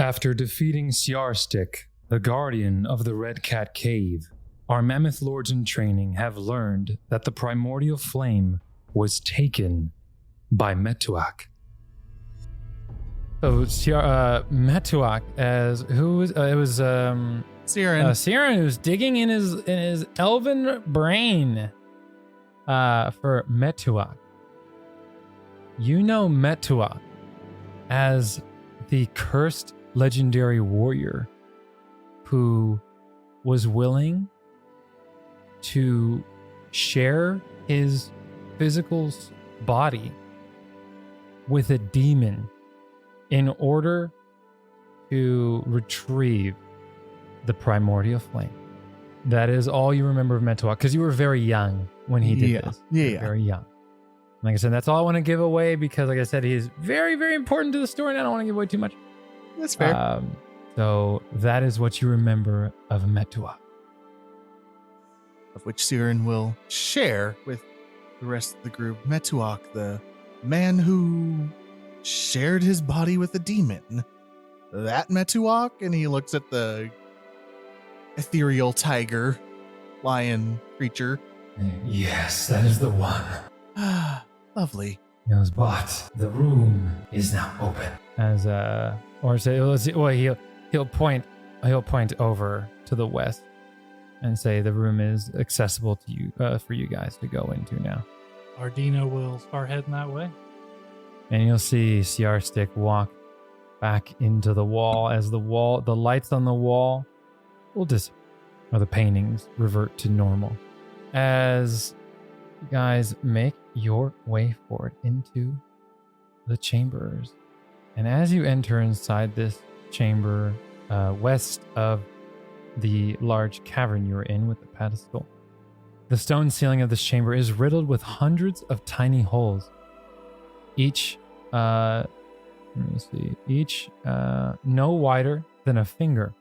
After defeating Syarstik, the guardian of the Red Cat Cave, our mammoth lords in training have learned that the Primordial Flame was taken by Metuak. So Metuak, as who was it was Siren. Siren, who's digging in his elven brain for Metuak. You know Metuak as the cursed legendary warrior who was willing to share his physical body with a demon in order to retrieve the Primordial Flame. That is all you remember of Metuak, because you were very young when he did this. Yeah. Very young. Like I said, that's all I want to give away, because like I said, he is very, very important to the story, and I don't want to give away too much. That's fair. So that is what you remember of Metuak. Of which Siren will share with the rest of the group. Metuak, the man who shared his body with a demon. That Metuak? And he looks at the ethereal tiger, lion creature. Yes, that is the one. Ah, lovely. Yes, but the room is now open. As or say, well, he'll point over to the west and say the room is accessible to you for you guys to go into now. Ardina will start heading that way. And you'll see Syarstik walk back into the wall as the lights on the wall will disappear, or the paintings revert to normal. As you guys make your way forward into the chambers. And as you enter inside this chamber, west of the large cavern you were in with the pedestal, the stone ceiling of this chamber is riddled with hundreds of tiny holes. Each no wider than a finger.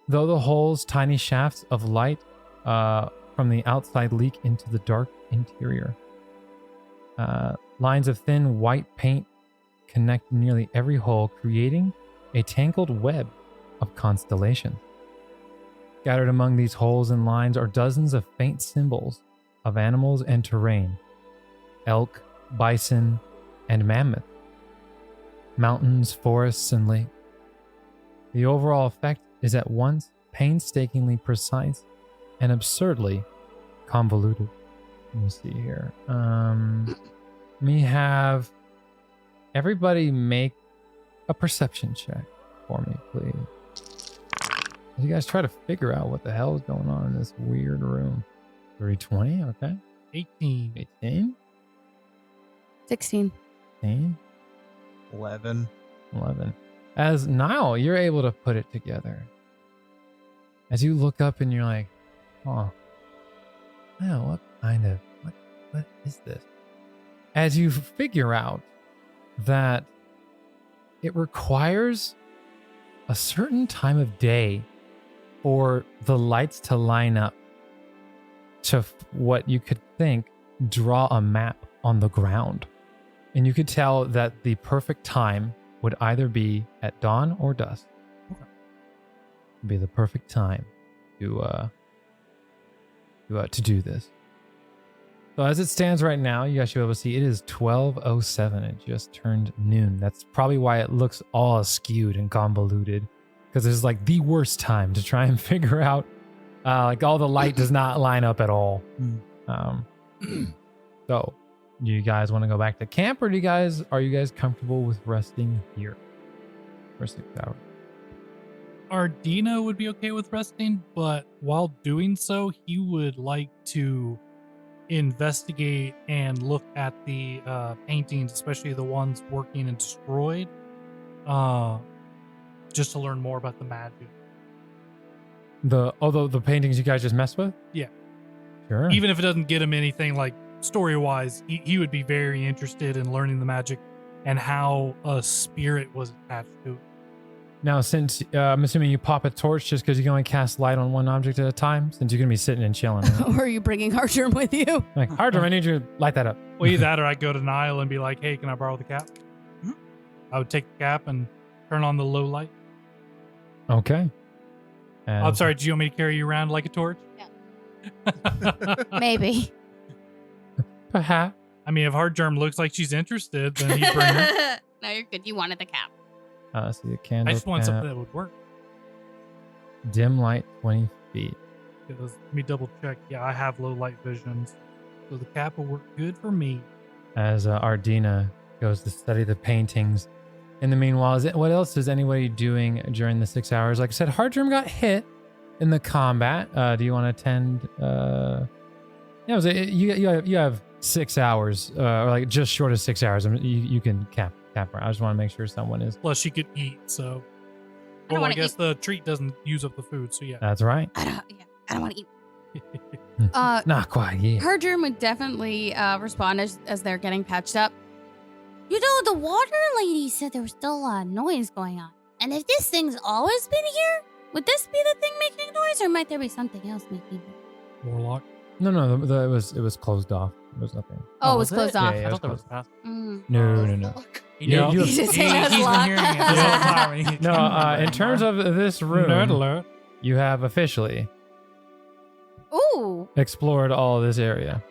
Though the holes, tiny shafts of light from the outside leak into the dark interior. Lines of thin white paint connect nearly every hole, creating a tangled web of constellations. Scattered among these holes and lines are dozens of faint symbols of animals and terrain. Elk, bison, and mammoth. Mountains, forests, and lakes. The overall effect is at once painstakingly precise and absurdly convoluted. Let me see here. Me have everybody make a perception check for me, please. As you guys try to figure out what the hell is going on in this weird room. 30-20, okay. 18. 18? 16. 16? 11. 11. As Niall, you're able to put it together. As you look up and you're like, oh, what is this? As you figure out that it requires a certain time of day for the lights to line up to what you could think draw a map on the ground. And you could tell that the perfect time would either be at dawn or dusk. Would be the perfect time to do this. So as it stands right now, you guys should be able to see it is 12:07. It just turned noon. That's probably why it looks all skewed and convoluted, because this is like the worst time to try and figure out. Like all the light does not line up at all. So, do you guys want to go back to camp, or are you guys comfortable with resting here for 6 hours? Ardina would be okay with resting, but while doing so, he would like to investigate and look at the paintings, especially the ones working and destroyed, just to learn more about the magic. The paintings you guys just messed with? Yeah. Sure. Even if it doesn't get him anything like story-wise, he would be very interested in learning the magic and how a spirit was attached to it. Now, since I'm assuming you pop a torch just because you can only cast light on one object at a time, since you're going to be sitting and chilling. Right? Or are you bringing Hardgerm with you? Like, Hardgerm, I need you to light that up. Well, either that or I go to Niall and be like, hey, can I borrow the cap? I would take the cap and turn on the low light. Okay. And I'm sorry, do you want me to carry you around like a torch? Maybe. Perhaps. I mean, if Hard Germ looks like she's interested, then you bring her. No, you're good. You wanted the cap. See a candle. I just want cap, something that would work. Dim light 20 feet. Let me double check. Yeah, I have low light visions. So the cap will work good for me. As Ardina goes to study the paintings. In the meanwhile, what else is anybody doing during the 6 hours? Like I said, Hardrum got hit in the combat. Do you want to attend? You have 6 hours, or like just short of 6 hours. I mean, you can cap her. I just want to make sure someone is. Plus, she could eat. So, don't I wanna guess the treat doesn't use up the food. So yeah. That's right. I don't want to eat. Not quite yet. Hardrum would definitely respond as they're getting patched up. You know, the water lady said there was still a lot of noise going on. And if this thing's always been here, would this be the thing making noise, or might there be something else making noise? Warlock. No, it was closed off. There was nothing. Oh, it was closed off. Yeah, I it thought there was closed. past. No. You He's just saying that's he's been locked. hearing it this whole time. No, in terms of this Nerd room, alert. you have officially Ooh. explored all of this area.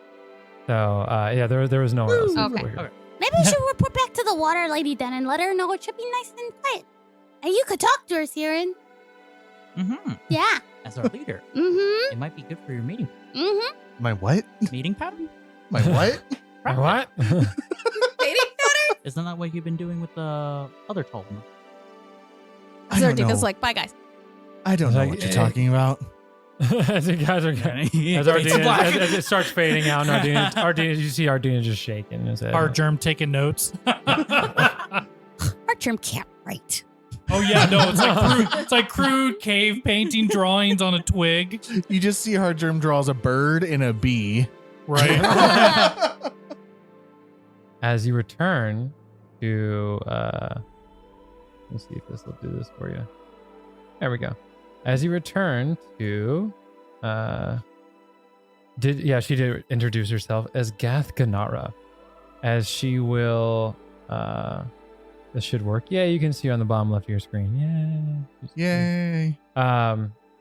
So, there was nowhere else. Okay. over here. Maybe we should report back to the water lady then and let her know it should be nice and quiet. And you could talk to her, Siren. Mm-hmm. Yeah. As our leader, Mm-hmm. it might be good for your meeting Mm-hmm. My what? pattern. My what? What? Isn't that what you've been doing with the other tall one? I don't Zardika's know. like, bye, guys. I don't know Like, what you're talking about. As you guys are, as Ardina, as it starts fading out, and Ardina, you see Ardina just shaking his head. Hard Germ taking notes. Hardrum can't write. Oh yeah, no, it's like crude cave painting drawings on a twig, You just see Hardgerm draws a bird and a bee. right? As you return to, let's see if this will do this for you. There we go. As you return to, she did introduce herself as Gath Ganara, as she will, this should work. Yeah, you can see her on the bottom left of your screen. Yay. Yay.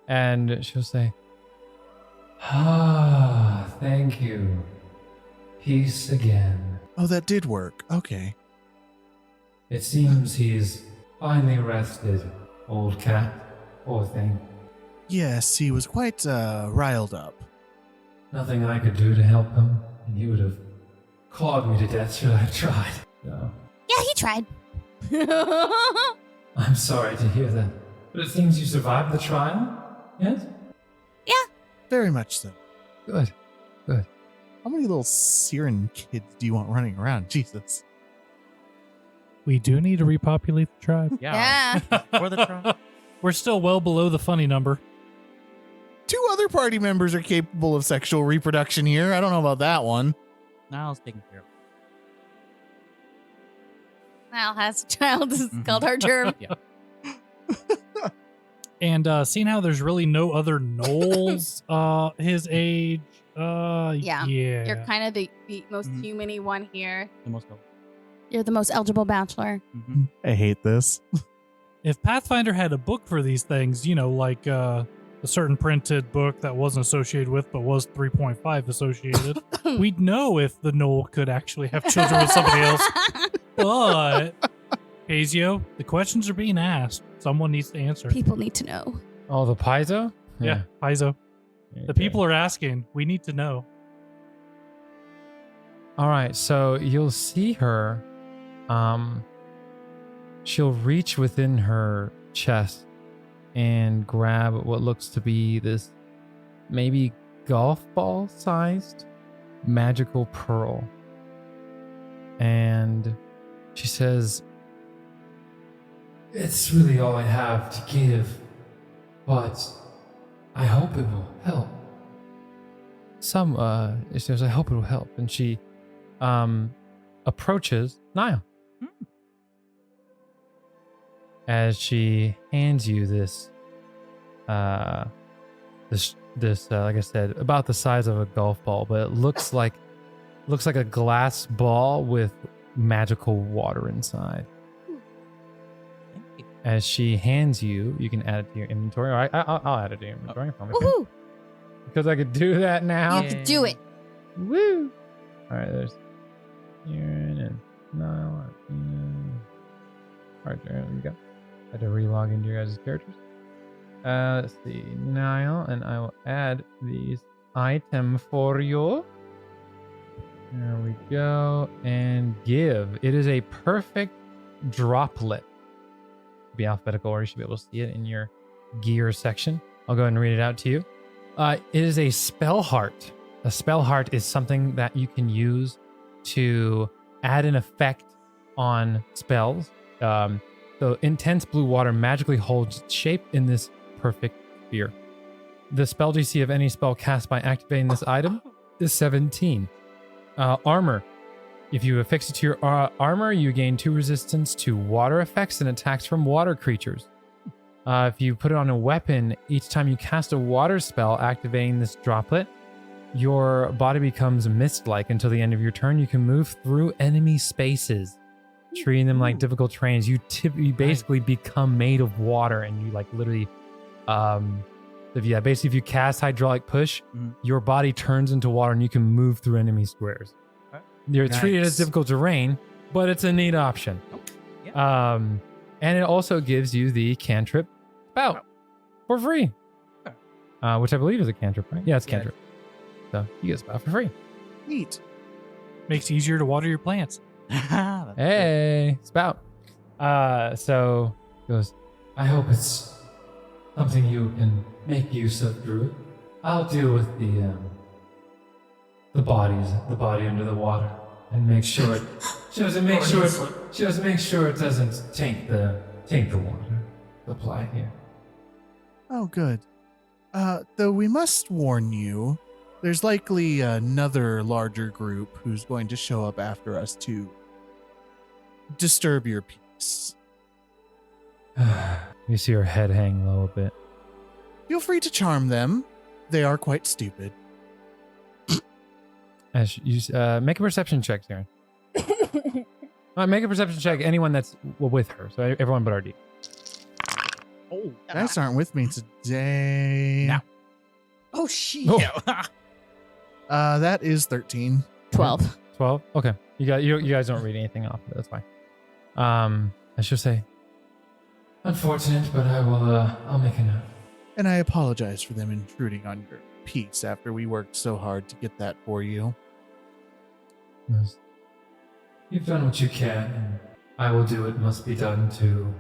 And she'll say, thank you. Peace again. Oh, that did work. Okay. It seems he's finally rested, old cat. Poor thing. Yes, he was quite riled up. Nothing I could do to help him, and he would have clawed me to death should I have tried. So, Yeah, he tried. I'm sorry to hear that. But it seems you survived the trial? Yes? Very much so. Good. How many little Siren kids do you want running around? Jesus. We do need to repopulate the tribe. Yeah. For the trial. We're still well below the funny number. 2 other party members are capable of sexual reproduction here. I don't know about that one. Now it's taken care of. Mal has a child. This is called Hardrum. Yeah. And seeing how there's really no other Knowles his age, yeah. You're kind of the most Mhm. human-y one here. The most. You're the most eligible bachelor. Mm-hmm. I hate this. If Pathfinder had a book for these things, like a certain printed book that wasn't associated with but was 3.5 associated, we'd know if the Knoll could actually have children with somebody else. But, Pazio, the questions are being asked. Someone needs to answer. People need to know. Oh, the Paizo? Yeah, Paizo. The people are asking. We need to know. All right, so you'll see her. She'll reach within her chest and grab what looks to be this maybe golf ball sized magical pearl. And she says, "It's really all I have to give, but I hope it will help." She says, "I hope it will help." And she approaches Niall. As she hands you this, like I said, about the size of a golf ball, but it looks like a glass ball with magical water inside. Thank you. as she hands you, you can add it to your inventory. Or I'll add it to your inventory. if I'm okay. Woohoo! Because I could do that now. You can do it. Woo! All right, there's Kieran and Niall. All right, there we go. I had to re-log into your guys' characters. Let's see, Niall, and I will add these item for you. There we go. And give. It is a perfect droplet. Be alphabetical order. You should be able to see it in your gear section. I'll go ahead and read it out to you. It is a spell heart. A spell heart is something that you can use to add an effect on spells. So intense blue water magically holds its shape in this perfect sphere. The spell DC of any spell cast by activating this item is 17. Armor. If you affix it to your armor, you gain 2 resistance to water effects and attacks from water creatures. If you put it on a weapon, each time you cast a water spell activating this droplet, your body becomes mist-like until the end of your turn. You can move through enemy spaces, treating them like difficult terrains. You basically become made of water, and you like literally, basically if you cast hydraulic push, your body turns into water, and you can move through enemy squares. You're treated as difficult terrain, but it's a neat option. And it also gives you the cantrip spout for free, which I believe is a cantrip, right? Yeah, it's cantrip. So you get a spout for free. Neat. Makes it easier to water your plants. Hey, spout. So he goes, I hope it's something you can make use of, Druid. I'll deal with the body under the water, and make sure it make sure it doesn't taint the water supply here. Oh, good. Though we must warn you, there's likely another larger group who's going to show up after us to disturb your peace. You see her head hang low a bit. Feel free to charm them. They are quite stupid. As you make a perception check, Sarah. Make a perception check. Anyone that's with her, so everyone but RD. Oh, guys aren't with me today. No. Oh, shit. That is 13. 12. 12. Okay, you guys don't read anything off of it. That's fine. I should say, unfortunate, but I'll make a note. And I apologize for them intruding on your peace after we worked so hard to get that for you. Yes. You've done what you can, and I will do what must be done to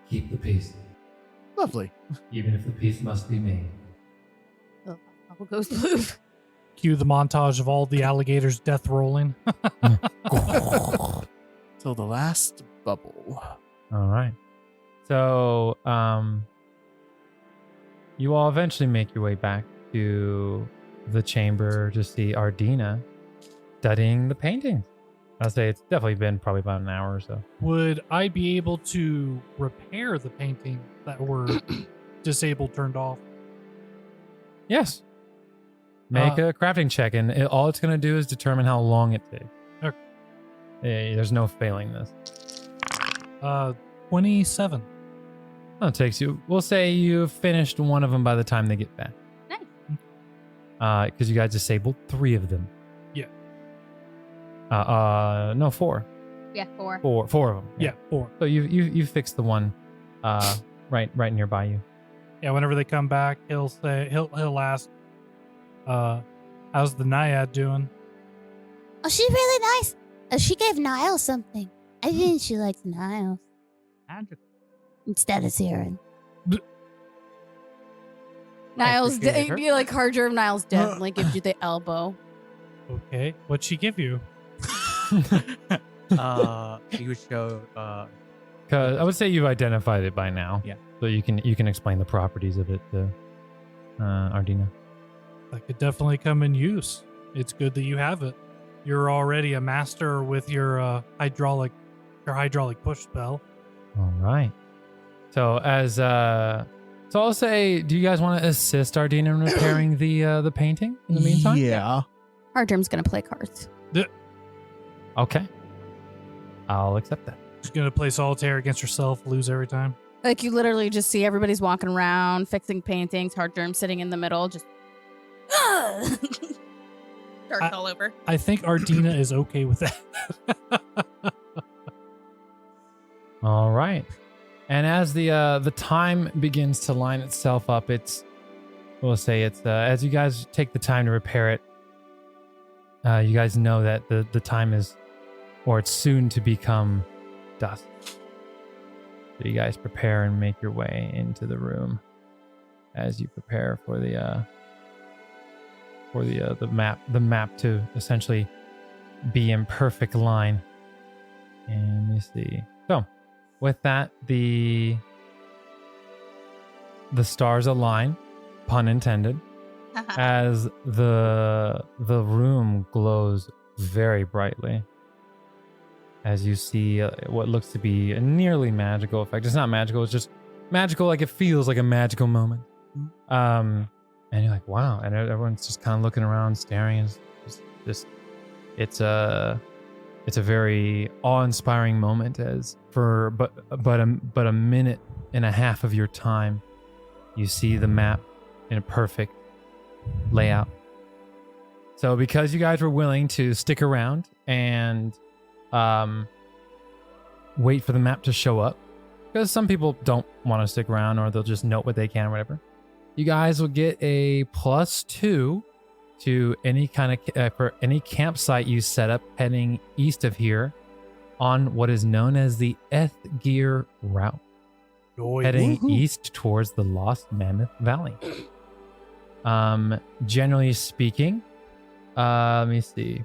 keep the peace, Lovely. even if the peace must be made. Oh, bubble goes blue. Cue the montage of all the alligators death rolling. Till the last bubble. All right. So, you all eventually make your way back to the chamber to see Ardina studying the paintings. I'll say it's definitely been probably about an hour or so. Would I be able to repair the paintings that were disabled, turned off? Yes. Make a crafting check, and all it's going to do is determine how long it takes. Okay. There's no failing this. 27. Well, it takes you. We'll say you've finished one of them by the time they get back. Nice. Because you guys disabled 3 of them. Yeah. No, 4. Yeah, 4. 4 of them. Yeah, 4. So you fixed the one, right nearby you. Yeah, whenever they come back, he'll ask, how's the Naiad doing? Oh, she's really nice. She gave Niall something. I think she likes Niall Magic. instead of Siren. B- Niall's appreciate her. you like Harger of Niall's death, like gives you the elbow. Okay, what'd she give you? You would show. Cause I would say you've identified it by now. Yeah. So you can explain the properties of it to Ardina. That could definitely come in use. It's good that you have it. You're already a master with your hydraulic push spell. All right. So so I'll say, do you guys want to assist Ardina in repairing the painting in the meantime? Yeah. Harger's gonna play cards. Okay. I'll accept that. She's gonna play solitaire against herself, lose every time. Like you literally just see everybody's walking around, fixing paintings, hard germ sitting in the middle, just dark all over. I think Ardina is okay with that. All right. And as the time begins to line itself up, we'll say it's as you guys take the time to repair it, you guys know that the time is, or it's soon to become dusk. So you guys prepare and make your way into the room as you prepare for the map to essentially be in perfect line. And let me see. So with that, the stars align, pun intended, as the room glows very brightly. As you see what looks to be a nearly magical effect. It's not magical, it's just magical, like it feels like a magical moment. And you're like, wow. And everyone's just kind of looking around, staring. It's a very awe-inspiring moment as for but a minute and a half of your time, you see the map in a perfect layout. So because you guys were willing to stick around and wait for the map to show up, because some people don't want to stick around or they'll just note what they can or whatever, you guys will get a +2 to any kind of for any campsite you set up heading east of here on what is known as the Ethgear route, heading east towards the Lost Mammoth Valley. Generally speaking, let me see.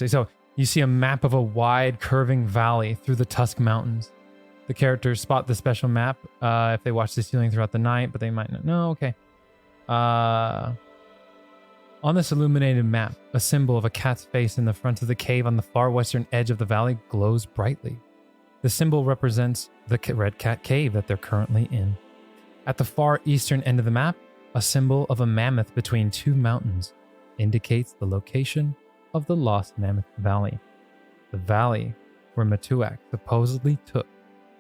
So you see a map of a wide curving valley through the Tusk Mountains. The characters spot the special map if they watch the ceiling throughout the night, but they might not know. Okay. On this illuminated map, a symbol of a cat's face in the front of the cave on the far western edge of the valley glows brightly. The symbol represents the Red Cat Cave that they're currently in. At the far eastern end of the map, a symbol of a mammoth between two mountains indicates the location of the Lost Mammoth Valley, the valley where Metuak supposedly took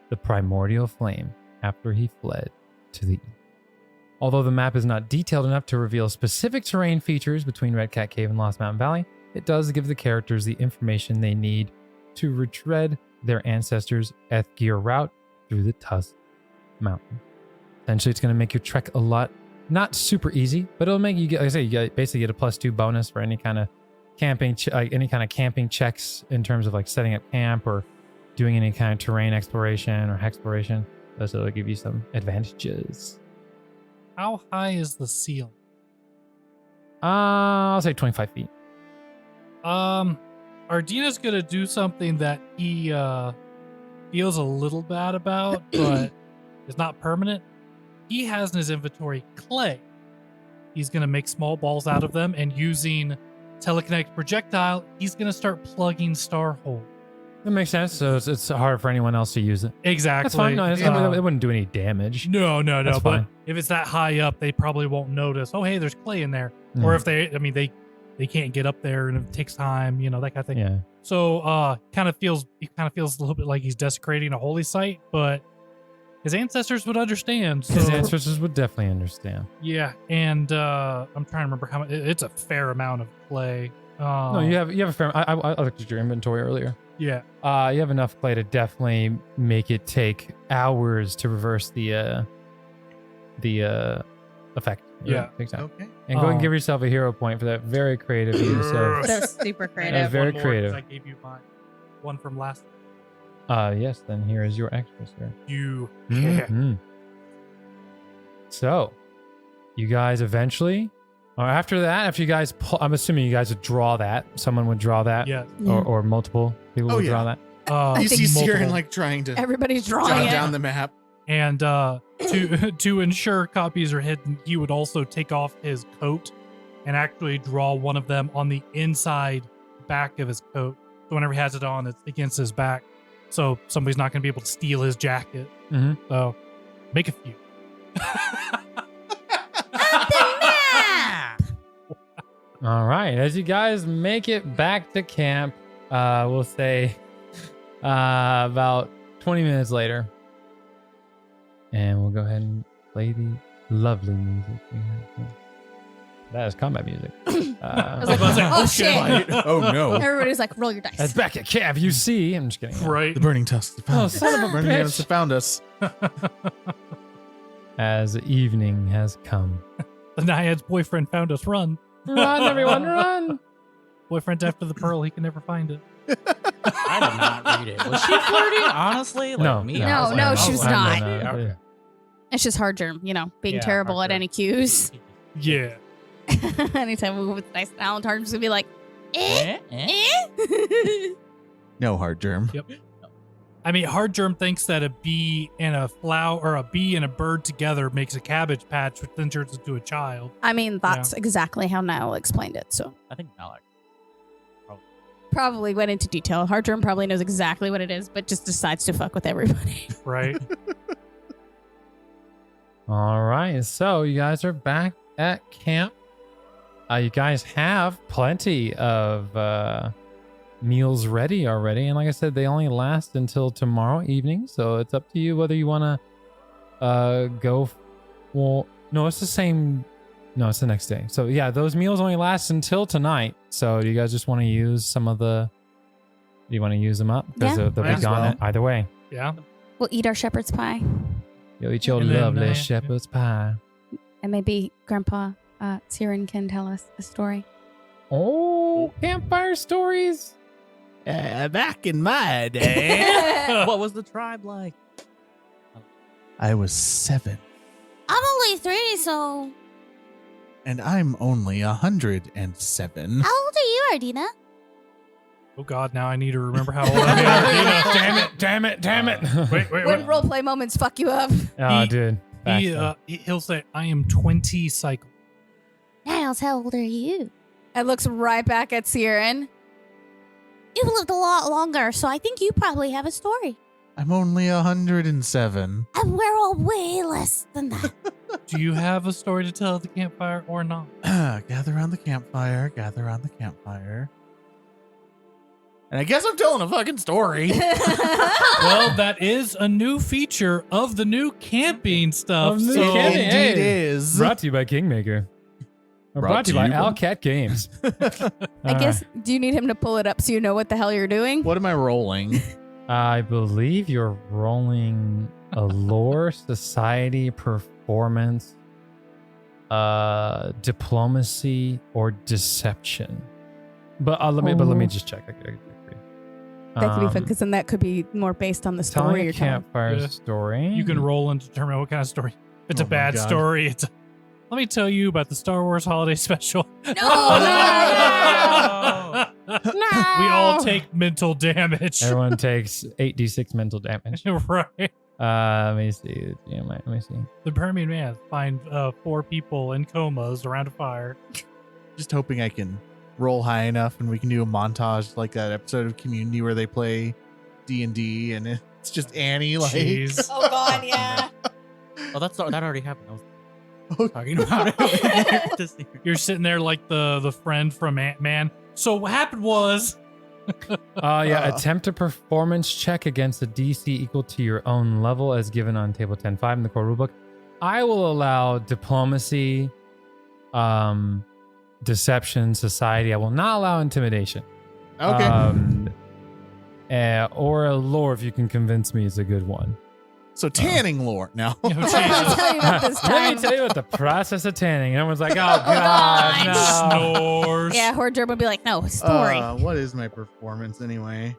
the Primordial Flame after he fled to the east. Although the map is not detailed enough to reveal specific terrain features between Red Cat Cave and Lost Mountain Valley, it does give the characters the information they need to retread their ancestors' Ethgear route through the Tusk Mountain. Essentially, it's going to make your trek a lot, not super easy, but it'll make you get, like I say, you basically get a +2 bonus for any kind of camping, camping checks in terms of like setting up camp or doing any kind of terrain exploration or hexploration. So it'll give you some advantages. How high is the ceiling? I'll say 25 feet. Ardina's gonna do something that he feels a little bad about, but it's not permanent. He has in his inventory clay. He's gonna make small balls out of them, and using telekinetic projectile, he's gonna start plugging star holes. That makes sense. So it's hard for anyone else to use it. Exactly. That's fine. No, it wouldn't do any damage. No. That's But fine. if it's that high up, they probably won't notice. Oh, hey, there's clay in there. Or if they can't get up there and it takes time, that kind of thing. Yeah. So he kind of feels a little bit like he's desecrating a holy site, but his ancestors would understand. So, His ancestors would definitely understand. yeah, and I'm trying to remember how much. It's a fair amount of clay. No, you have a fair. I looked at your inventory earlier. Yeah. You have enough clay to definitely make it take hours to reverse the effect. Yeah. Big time. Okay. And go and give yourself a hero point for that very creative use of. That was super That creative. was very One more, creative. 'cause I gave you my one from last. Yes. Then here is your extra, sir. You. Mhm. So, you guys eventually, or after you guys pull, I'm assuming you guys would draw that. Someone would draw that. Yeah. Or multiple people Oh, would yeah. draw that. You see Siren multiple. like trying to Everybody's drawing jot it. down the map. And to ensure copies are hidden, he would also take off his coat and actually draw one of them on the inside back of his coat. So whenever he has it on, it's against his back. So somebody's not going to be able to steal his jacket. Mhm. So make a few. All right. As you guys make it back to camp, we'll say About 20 minutes later. And we'll go ahead and play the lovely music. That is combat music. I was like, oh shit. Oh no. Everybody's like, roll your dice. That's back at camp. You see. I'm just kidding. Right. The burning tusks have found Oh, us. son of a Burning tusks bitch. have found us. As evening has come. The Naiad's boyfriend found us. Run. Run, everyone, run. Boyfriend's after the pearl. He can never find it. I did not read it. Was she flirting? Honestly, like No, me? no. I was No, like, she I was like, not. No. Okay. It's just hard germ, being Yeah, terrible hard at germ. any cues. Yeah. Anytime we move with dice, Alan Hard's gonna be like, Eh? Eh? No hard germ. Yep. I mean, hard germ thinks that a bee and a flower, or a bee and a bird together makes a cabbage patch, which then turns into a child. I mean, that's exactly how Niall explained it. So I think Malak. probably went into detail. Hard germ probably knows exactly what it is, but just decides to fuck with everybody. Right. All right. So you guys are back at camp. You guys have plenty of meals ready already. And like I said, they only last until tomorrow evening. So it's up to you whether you want to go. Well, no, it's the same. No, it's the next day. So yeah, those meals only last until tonight. So do you guys just want to use some of the... Do you want to use them up? Because Yeah. they'll Might be as gone well. either way. Yeah. We'll eat our shepherd's pie. You'll eat your And then, lovely yeah. shepherd's pie. And maybe Grandpa Siren can tell us a story. Oh, campfire stories. Back in my day, What was the tribe like? I was 7, I'm only 3, so... and I'm only 107. How old are you, Ardina? Oh God, now I need to remember how old I am. Damn it. Wait. When roleplay moments fuck you up. Oh, He- dude. Back then. He'll say, I am 20 cycle. Niles, how old are you? I looks right back at Siren. You've lived a lot longer, so I think you probably have a story. I'm only 107. And we're all way less than that. Do you have a story to tell at the campfire or not? Gather around the campfire. Gather around the campfire. And I guess I'm telling a fucking story. Well, that is a new feature of the new camping stuff. Of the So camping. Indeed Hey. is. Brought to you by Kingmaker. Or brought to you by Owlcat Games. I guess, do you need him to pull it up so you know what the hell you're doing? What am I rolling? I believe you're rolling a lore, society, performance, diplomacy, or deception. But let me just check. I can check for you. That could be fun, because then that could be more based on the telling story a you're telling. campfire Yeah. story. you can roll and determine what kind of story. If it's Oh a my bad God. story. Let me tell you about the Star Wars Holiday Special. No! We all take mental damage. Everyone takes 8d6 mental damage. Right. Let me see. Yeah, let me see. The Permian Man find 4 people in comas around a fire. Just hoping I can roll high enough and we can do a montage like that episode of Community where they play D&D and it's just Annie like Jeez. Oh, God, yeah. Oh, that already happened. I was talking about it. You're sitting there like the friend from Ant-Man. So what happened was... Attempt a performance check against a DC equal to your own level as given on table 10.5 in the core rulebook. I will allow diplomacy, deception, society. I will not allow intimidation. Okay. Or a lore if you can convince me is a good one. So tanning lore now. Oh, Let me Jesus. tell you about this Let time. me tell you about the process of tanning. And everyone's like, oh, God, no. Snores. Yeah, Horde Germ would be like, no, story. What is my performance anyway?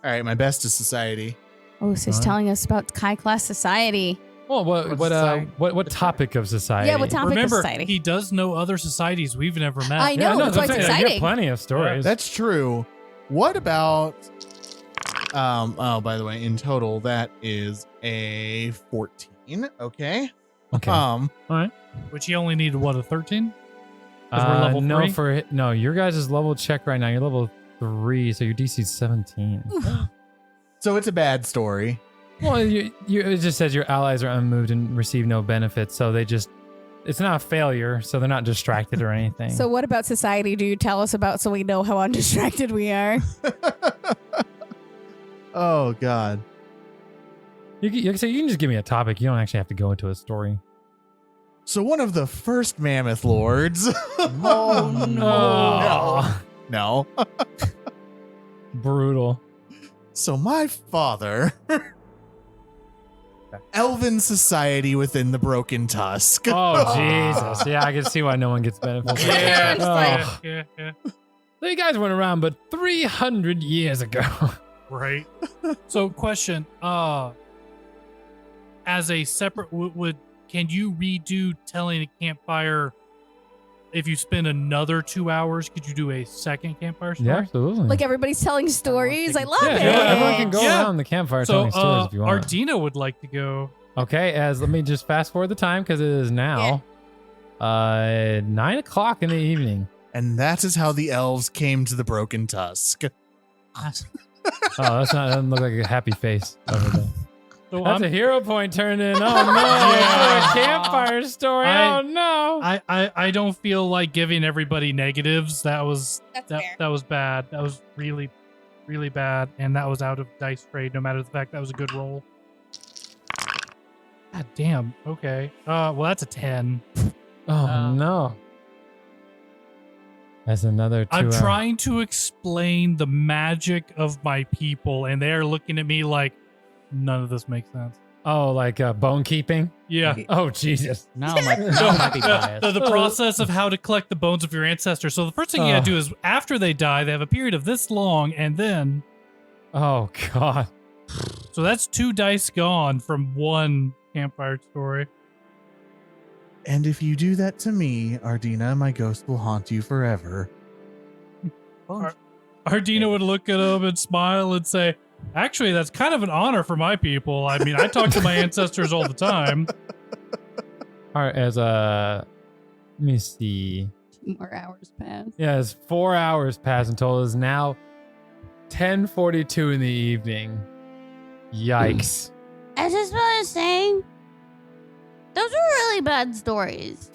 All right, my best is society. Oh, so he's Alright. telling us about Kai Class Society. Well, society? what topic of society? Yeah, what topic of Remember, society? he does know other societies we've never met. I know, that's why it's what I'm saying. You have exciting. plenty of stories. That's true. What about by the way, in total that is a 14. Okay. okay. Which he only needed, what, a 13? 'Cause we're level no, 3? no, your guys' level check right now. You're level 3, so your DC's 17. So it's a bad story. Well, it just says your allies are unmoved and receive no benefits, so it's not a failure, so they're not distracted or anything. So what about society do you tell us about so we know how undistracted we are? Oh God. You can just give me a topic. You don't actually have to go into a story. So one of the first mammoth lords. Oh, Oh, No. brutal. So my father, Elven society within the Broken Tusk. Oh, Jesus. Yeah, I can see why no one gets benefits. Yeah, Oh. yeah. So you guys weren't around, but 300 years ago. Right. So, question: as a separate, can you redo telling a campfire? If you spend another 2 hours, could you do a second campfire story? Yeah, absolutely. Like everybody's telling stories. I love it. Everyone can go Yeah. around the campfire So, telling stories if you want. Ardina would like to go. Okay, let me just fast forward the time because it is now 9 o'clock in the evening. And that is how the elves came to the Broken Tusk. Oh, that doesn't look like a happy face over there. So That's a hero point turned in. Oh no! Yeah. It's a campfire story. Oh no! I don't feel like giving everybody negatives. That was That's that, fair. that was bad. That was really, really bad, and that was out of dice trade. No matter the fact that was a good roll. God damn. Okay. Well, that's a 10. Oh no! That's another 2 I'm hours. trying to explain the magic of my people, and they're looking at me like none of this makes sense. Oh, like bone keeping? Yeah. Oh Jesus! Now might be biased. The process of how to collect the bones of your ancestors. So the first thing you gotta do is after they die, they have a period of this long, and then Oh God! so that's 2 dice gone from 1 campfire story. And if you do that to me, Ardina, my ghost will haunt you forever. Ardina would look at him and smile and say, "Actually, that's kind of an honor for my people. I mean, I talk to my ancestors all the time." All right, let me see. 2 more hours pass. Yeah, it's 4 hours past until it is now 10:42 in the evening. Yikes! I just want to say, those were really bad stories.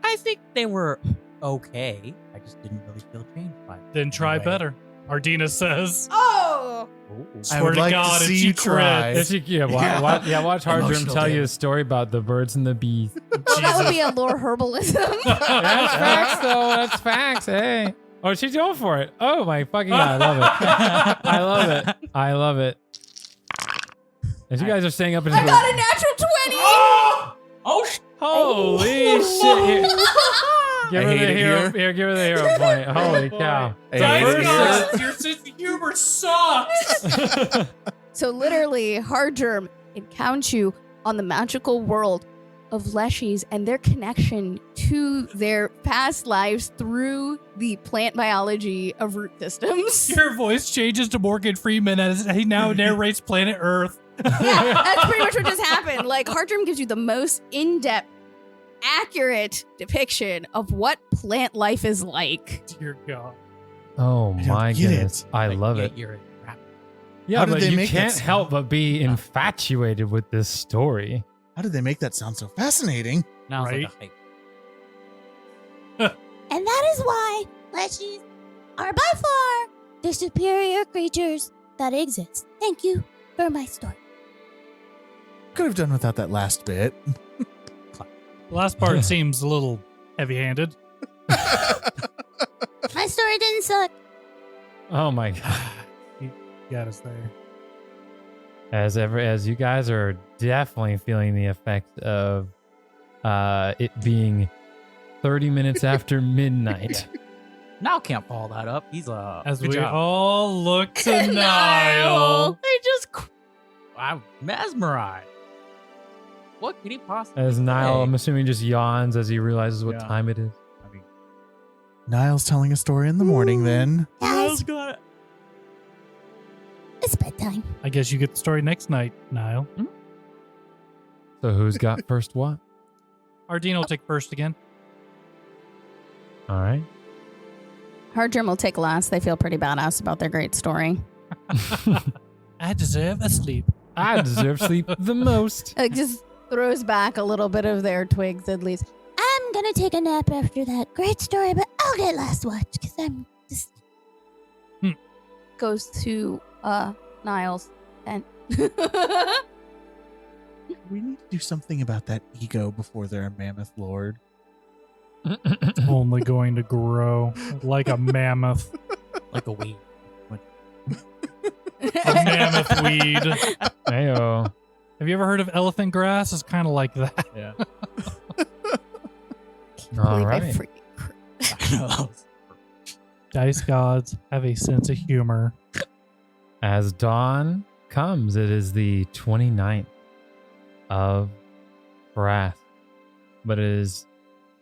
I think they were okay. I just didn't really feel changed by it. Then try Anyway. better. Ardina says, Oh! Ooh. Swear I would to like God, to if see she you try. If you, watch Hard Dream Emotional tell you a damage. story about the birds and the bees. Well, that would be a lore herbalism. That's facts, though. That's facts. Hey. Oh, she's going for it. Oh my fucking God! I love it. I love it. I love it. As you guys are staying up in I got a natural 20! Oh, holy shit! Here. Give I her hate the it hero. here. Here, give her the hero point. Holy cow! I Dice hate it gods, here. your sense of humor sucks. So literally, Hardgerm encounters you on the magical world of Leshies and their connection to their past lives through the plant biology of root systems. Your voice changes to Morgan Freeman as he now narrates Planet Earth. Yeah, that's pretty much what just happened. Like, Hardgerm gives you the most in-depth, accurate depiction of what plant life is like. Dear God. Oh I don't my get goodness! it. I Like, love yeah, it. You're a crap. Yeah, How did but they you make that can't sound? help but be infatuated with this story. How did they make that sound so fascinating? Now it's Right? like a hype. And that is why Leshies are by far the superior creatures that exist. Thank you for my story. Could have done without that last bit. The last part seems a little heavy-handed. My story didn't suck. Oh my God! You got us there. As you guys are definitely feeling the effect of it being 30 minutes after midnight. Now can't follow that up. He's As good we job. all look to Niall. They just, I'm mesmerized. What could he possibly? As Niall, say? I'm assuming, just yawns as he realizes what Yeah. time it is. I mean, Niall's telling a story in the morning then. Guys, got it. it's bedtime. I guess you get the story next night, Niall. So who's got first what? Ardina will take first again. All right. Hardgerm will take last. They feel pretty badass about their great story. I deserve a sleep. I deserve sleep the most. It just throws back a little bit of their twigs and leaves. I'm gonna take a nap after that great story, but I'll get last watch because I'm just. Hmm. Goes to Niles tent. We need to do something about that ego before they're a mammoth lord. It's only going to grow like a mammoth. Like a weed. A mammoth weed. Heyo. Have you ever heard of elephant grass? It's kind of like that. Yeah. All Believe I right. freaking Dice gods have a sense of humor. As dawn comes, it is the 29th of Brass, but it is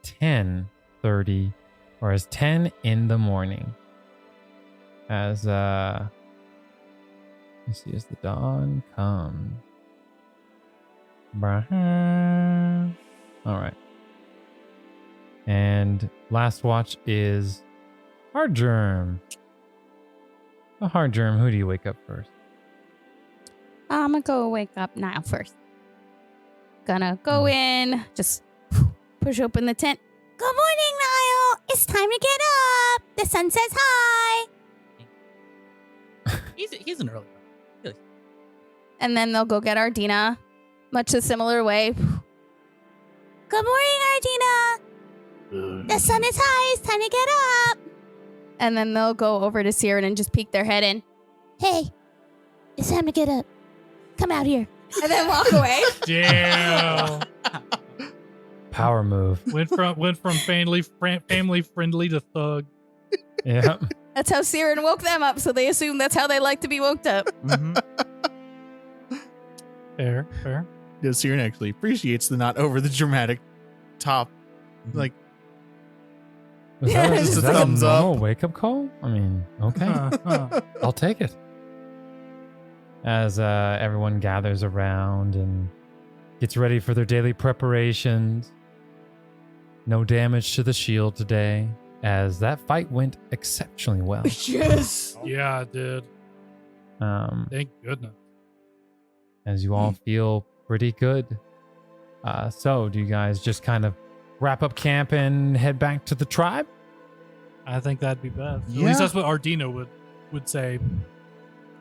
10:30, or as 10 in the morning. As let me see, as the dawn comes. All right. And last watch is Hard Germ. The Hard Germ, who do you wake up first? I'm gonna go wake up Niall first. Gonna go in, just push open the tent. Good morning, Niall. It's time to get up. The sun says hi. He's an early one. And then they'll go get Ardina, much a similar way. Good morning, Ardina. The sun is high. It's time to get up. And then they'll go over to Siren and just peek their head in. Hey, it's time to get up. Come out here. And then walk away. Damn. Power move. Went from family friendly to thug. Yeah. That's how Siren woke them up, so they assume that's how they like to be woke up. Mm-hmm. Fair. Yeah, Siren actually appreciates the not over the dramatic top. Like, Was Yeah, that, just is a that thumbs a normal up. wake-up call? I mean, okay. Huh. I'll take it. As everyone gathers around and gets ready for their daily preparations. No damage to the shield today, as that fight went exceptionally well. Yes. Yeah, it did. Thank goodness. As you all feel pretty good. So, do you guys just kind of wrap up camp and head back to the tribe? I think that'd be best. At Yeah. least that's what Ardina would say.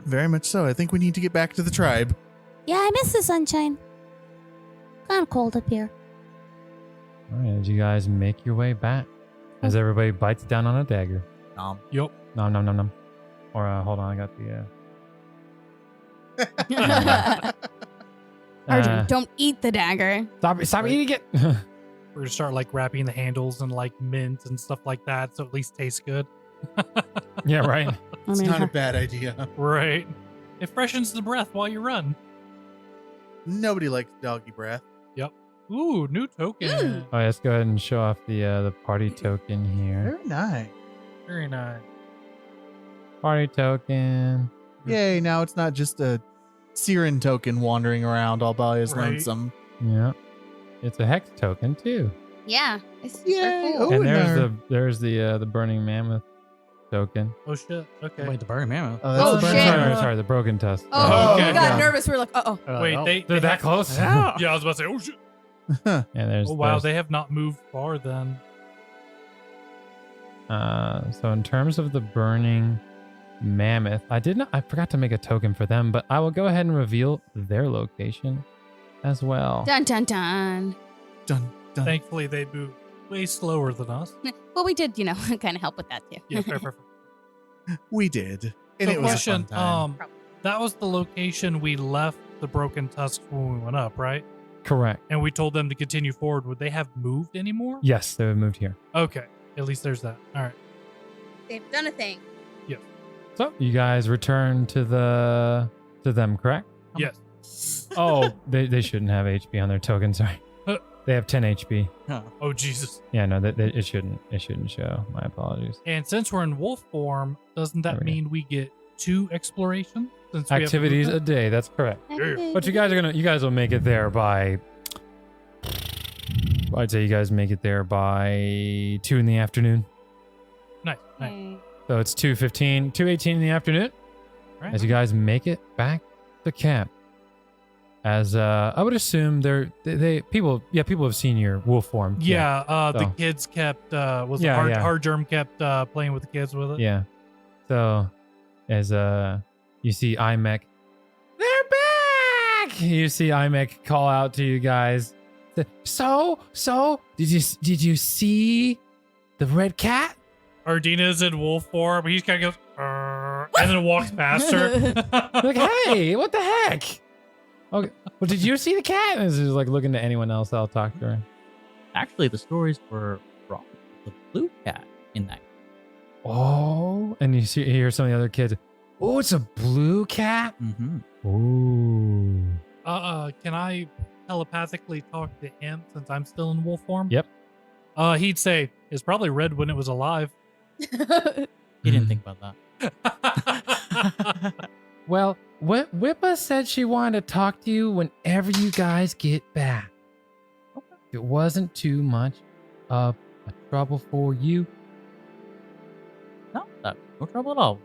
very much so. I think we need to get back to the tribe. Yeah, I miss the sunshine. Kind of cold up here. All right, as you guys make your way back, as everybody bites down on a dagger. Yup. Nom nom nom nom. Or hold on, I got the. Arjun, don't eat the dagger. Stop eating it. We're gonna start like wrapping the handles and like mint and stuff like that, so at least tastes good. Yeah, right. I It's mean, not a bad idea. Right. It freshens the breath while you run. Nobody likes doggy breath. Ooh, new token. Oh, let's go ahead and show off the party token here. Very nice. Very nice. Party token. Yay, now it's not just a Siren token wandering around all by his Right. lonesome. Yeah, it's a hex token too. yeah. It's Yay. super cool. Oh, And and there's the burning mammoth token. Oh shit. Okay. Wait, the burning mammoth. Oh, that's Oh, the burn shit. timer. Sorry, the broken tusk. Oh, Okay. we got Yeah. nervous. We were like, uh-oh. Wait, They're that close. Yeah. Yeah, I was about to say, oh shit. Yeah, there's. Oh wow, there's- they have not moved far then. So in terms of the burning mammoth, I forgot to make a token for them, but I will go ahead and reveal their location as well. Dun, dun, dun. Dun, dun. Thankfully, they move way slower than us. Well, we did, kind of help with that, too. Yeah, fair. We did. And So it was question, a fun time. that was the location we left the broken tusks when we went up, right? Correct. And we told them to continue forward. Would they have moved anymore? Yes, they have moved here. Okay, at least there's that. All right. They've done a thing. So you guys return to them, correct? Yes. Oh, they shouldn't have HP on their token. Sorry, they have 10 HP. Huh. Oh Jesus. Yeah, no, it shouldn't show. My apologies. And since we're in wolf form, doesn't There that we go. mean we get 2 exploration? Since we have Activities a movement? day. That's correct. Yeah. But you guys will make it there by. I'd say you guys make it there by 2 in the afternoon. Nice. Nice. So it's 2:15, 2:18 in the afternoon. Right. As you guys make it back to camp. As I would assume people have seen your wolf form. Yeah, the So- kids kept Yeah, hard yeah. hard germ kept playing with the kids with it. Yeah. So as You see Imek. They're back! You see Imek call out to you guys. So, did you see the red cat? Ardina's in wolf form. He's kind of goes, and then walks past her. Like, hey, what the heck? Okay, well, did you see the cat? And is like looking to anyone else that'll talk to her. Actually, the stories were wrong. The blue cat in that. Oh, and you hear some of the other kids. Oh, it's a blue cat. Mm-hmm. Ooh. Can I telepathically talk to him since I'm still in wolf form? Yep. He'd say, it's probably red when it was alive. He didn't think about that. Well, Whippa said she wanted to talk to you whenever you guys get back. It wasn't too much of a trouble for you. No trouble at all.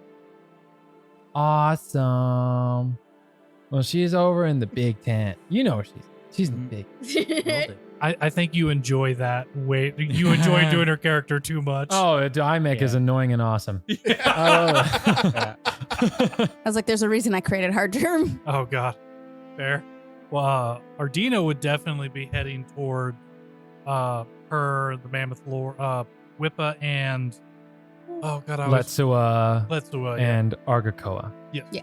Awesome. Well, she's over in the big tent. You know where she's in the big. Will do. I think you enjoy that way. You enjoy doing her character too much. Oh, Imek is annoying and awesome. I was like, there's a reason I created hard term. Oh, God. Fair. Well, Ardina would definitely be heading toward her, the Mammoth Lord, Whippa, and oh, God, Letsua, and Argakoa. Yes. Yeah.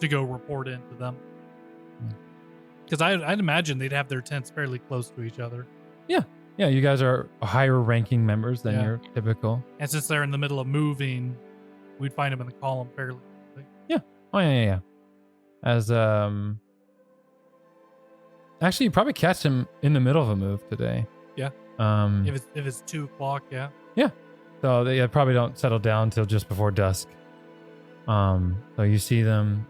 To go report into them. Because I'd imagine they'd have their tents fairly close to each other. Yeah, you guys are higher ranking members than your typical. And since they're in the middle of moving, we'd find them in the column fairly quickly. Oh, yeah. As, actually, you probably catch him in the middle of a move today. Yeah. If it's 2 o'clock, yeah. Yeah. So they probably don't settle down until just before dusk. So you see them,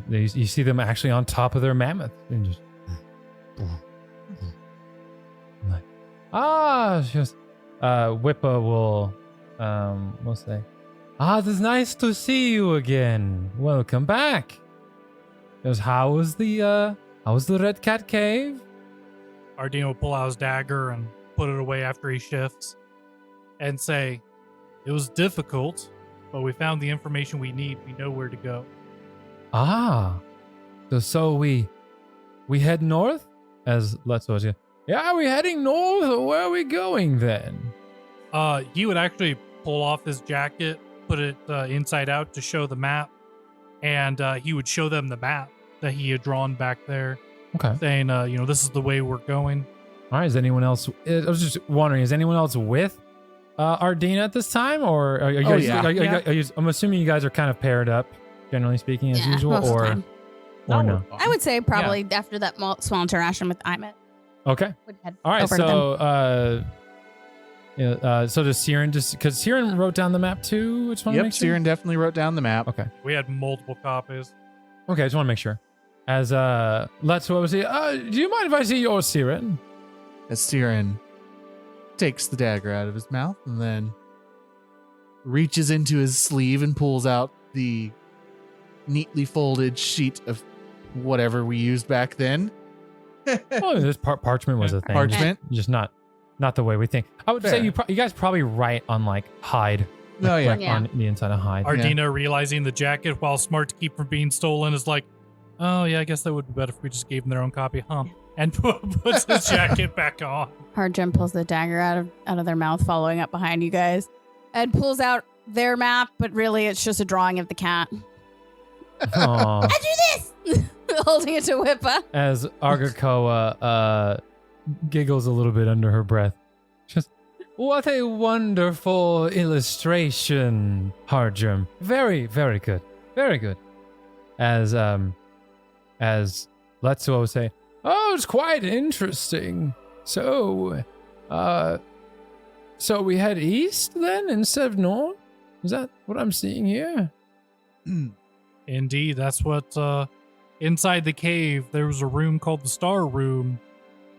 you see them actually on top of their mammoth and just just Whippa will say, it's nice to see you again. Welcome back. How was the Red Cat Cave? Ardina will pull out his dagger and put it away after he shifts and say, it was difficult, but we found the information we need. We know where to go. So we head north? As Let's yeah, are we heading north or where are we going then? He would actually pull off his jacket, put it inside out to show the map, and he would show them the map that he had drawn back there. Okay. Saying, this is the way we're going. All right, is anyone else, I was just wondering, is anyone else with Ardina at this time, or are you guys? I'm assuming you guys are kind of paired up, generally speaking, as usual, most of the or time. no? I would say probably after that small interaction with Imet. Okay. Would head All right. over to them. So does Siren because Siren wrote down the map too? Which one? Yep, Siren definitely wrote down the map. Okay. We had multiple copies. Okay, I just want to make sure. As let's see. Do you mind if I see your Siren? As Siren takes the dagger out of his mouth and then reaches into his sleeve and pulls out the neatly folded sheet of whatever we used back then. Oh, this parchment was a thing. Parchment? Just not the way we think. I would say you guys probably write on like hide. Oh, yeah. Like on the inside of hide. Ardina, realizing the jacket, while smart to keep from being stolen, is like, oh, yeah, I guess that would be better if we just gave them their own copy, huh? And puts his jacket back on. Hardgem pulls the dagger out of their mouth, following up behind you guys, and pulls out their map, but really it's just a drawing of the cat. Aww. I do this! Holding it to Whippa. As Argakoa giggles a little bit under her breath. Just, what a wonderful illustration, Hardgem. Very, very good. Very good. As Letsuo would say, oh, it's quite interesting. So we head east then instead of north? Is that what I'm seeing here? Indeed, that's what, inside the cave, there was a room called the Star Room,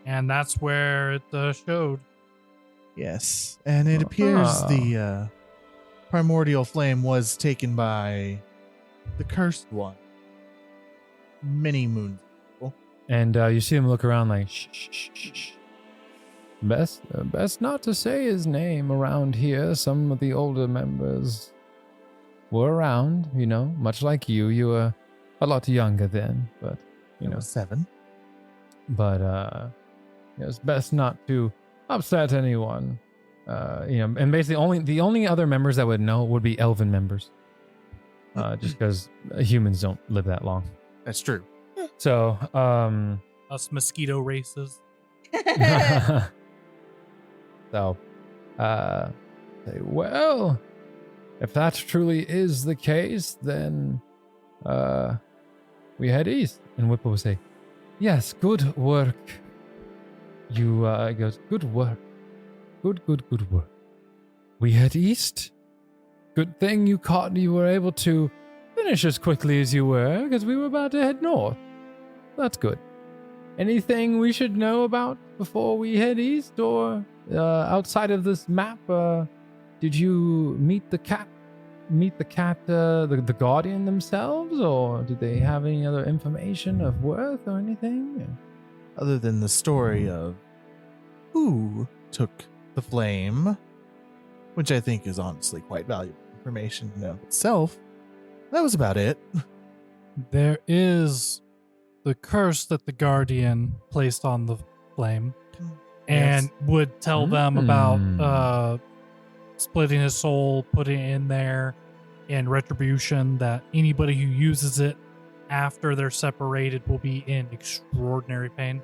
and that's where it showed. Yes, and it appears the Primordial Flame was taken by the Cursed One many moons ago. And you see him look around like, shh, shh, shh, shh. Best not to say his name around here. Some of the older members were around, much like you. You were a lot younger then, but, I was 7. but it's best not to upset anyone. And basically the only other members that would know would be elven members. Just because humans don't live that long. That's true. So, Us mosquito races. so, say, well, if that truly is the case, then, we head east. And Whipple will say, yes, good work. You, goes, good work. Good work. We head east. Good thing you were able to finish as quickly as you were, because we were about to head north. That's good. Anything we should know about before we head east, or outside of this map? Did you meet the cat? The guardian themselves, or did they have any other information of worth or anything? Other than the story of who took the flame, which I think is honestly quite valuable information in and of itself, that was about it. There is the curse that the guardian placed on the flame, and would tell them about splitting his soul, putting it in there, and retribution, that anybody who uses it after they're separated will be in extraordinary pain.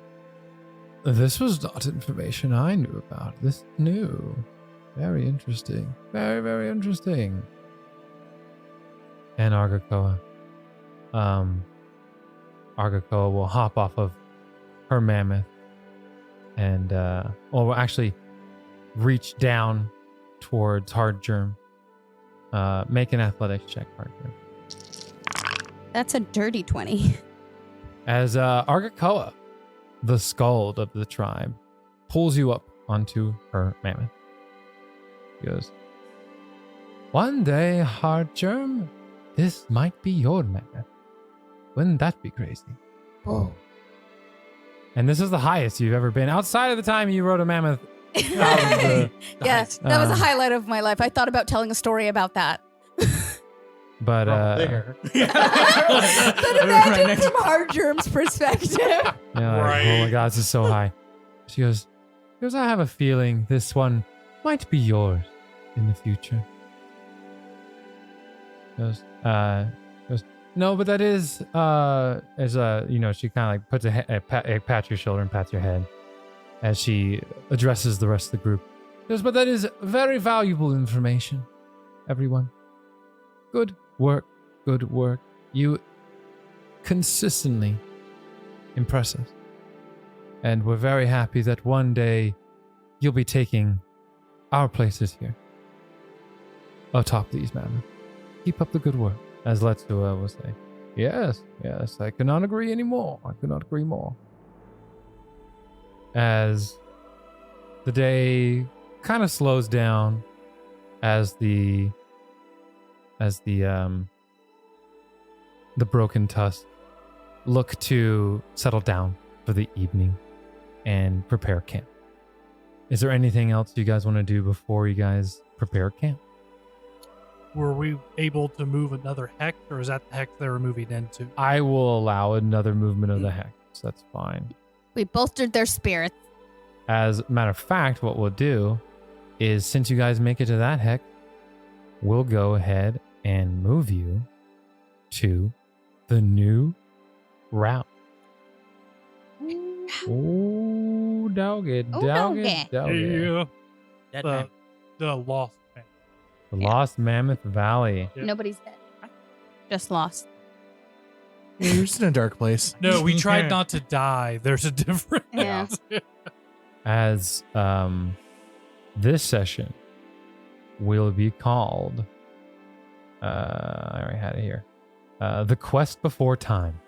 This was not information I knew about. This is new. Very interesting. Very, very interesting. And Argakoa. Argakoa will hop off of her mammoth and, will actually reach down towards Hardgerm. Make an athletics check, Hardgerm. That's a dirty 20. As Argakoa, the skald of the tribe, pulls you up onto her mammoth. He goes, one day, Hardgerm, this might be your mammoth. Wouldn't that be crazy? Oh. And this is the highest you've ever been. Outside of the time you rode a mammoth. Out of the, Yes, that was a highlight of my life. I thought about telling a story about that. But there. But imagine from Hardgerm's perspective. yeah, like, oh my god, this is so high. She goes, I have a feeling this one might be yours in the future. Goes, no, but that is, she kind of like puts a pat your shoulder and pats your head as she addresses the rest of the group. Goes, but that is very valuable information, everyone. Good work. You consistently impress us. And we're very happy that one day you'll be taking our places here atop these mammoths. Keep up the good work, as Letsua will say. Yes, I cannot agree anymore. I could not agree more. As the day kind of slows down, as the broken tusks look to settle down for the evening and prepare camp. Is there anything else you guys want to do before you guys prepare camp? Were we able to move another hex, or is that the hex they were moving into? I will allow another movement of the hex. That's fine. We bolstered their spirits. As a matter of fact, what we'll do is, since you guys make it to that hex, we'll go ahead and move you to the new route. Oh, doggy. Yeah. That man. The lost man. The Lost Mammoth Valley. Yep. Nobody's dead. Just lost. Yeah, you're just in a dark place. No, we tried not to die. There's a difference. Yeah. As this session will be called, I already had it here, The Quest Before Time.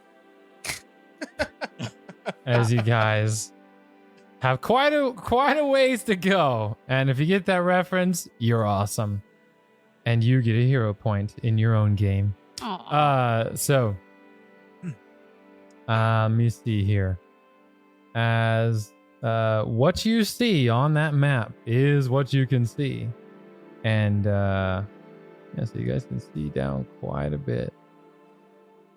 As you guys have quite a ways to go, and if you get that reference, you're awesome, and you get a hero point in your own game. So let me see here. As what you see on that map is what you can see, and Yeah, so you guys can see down quite a bit.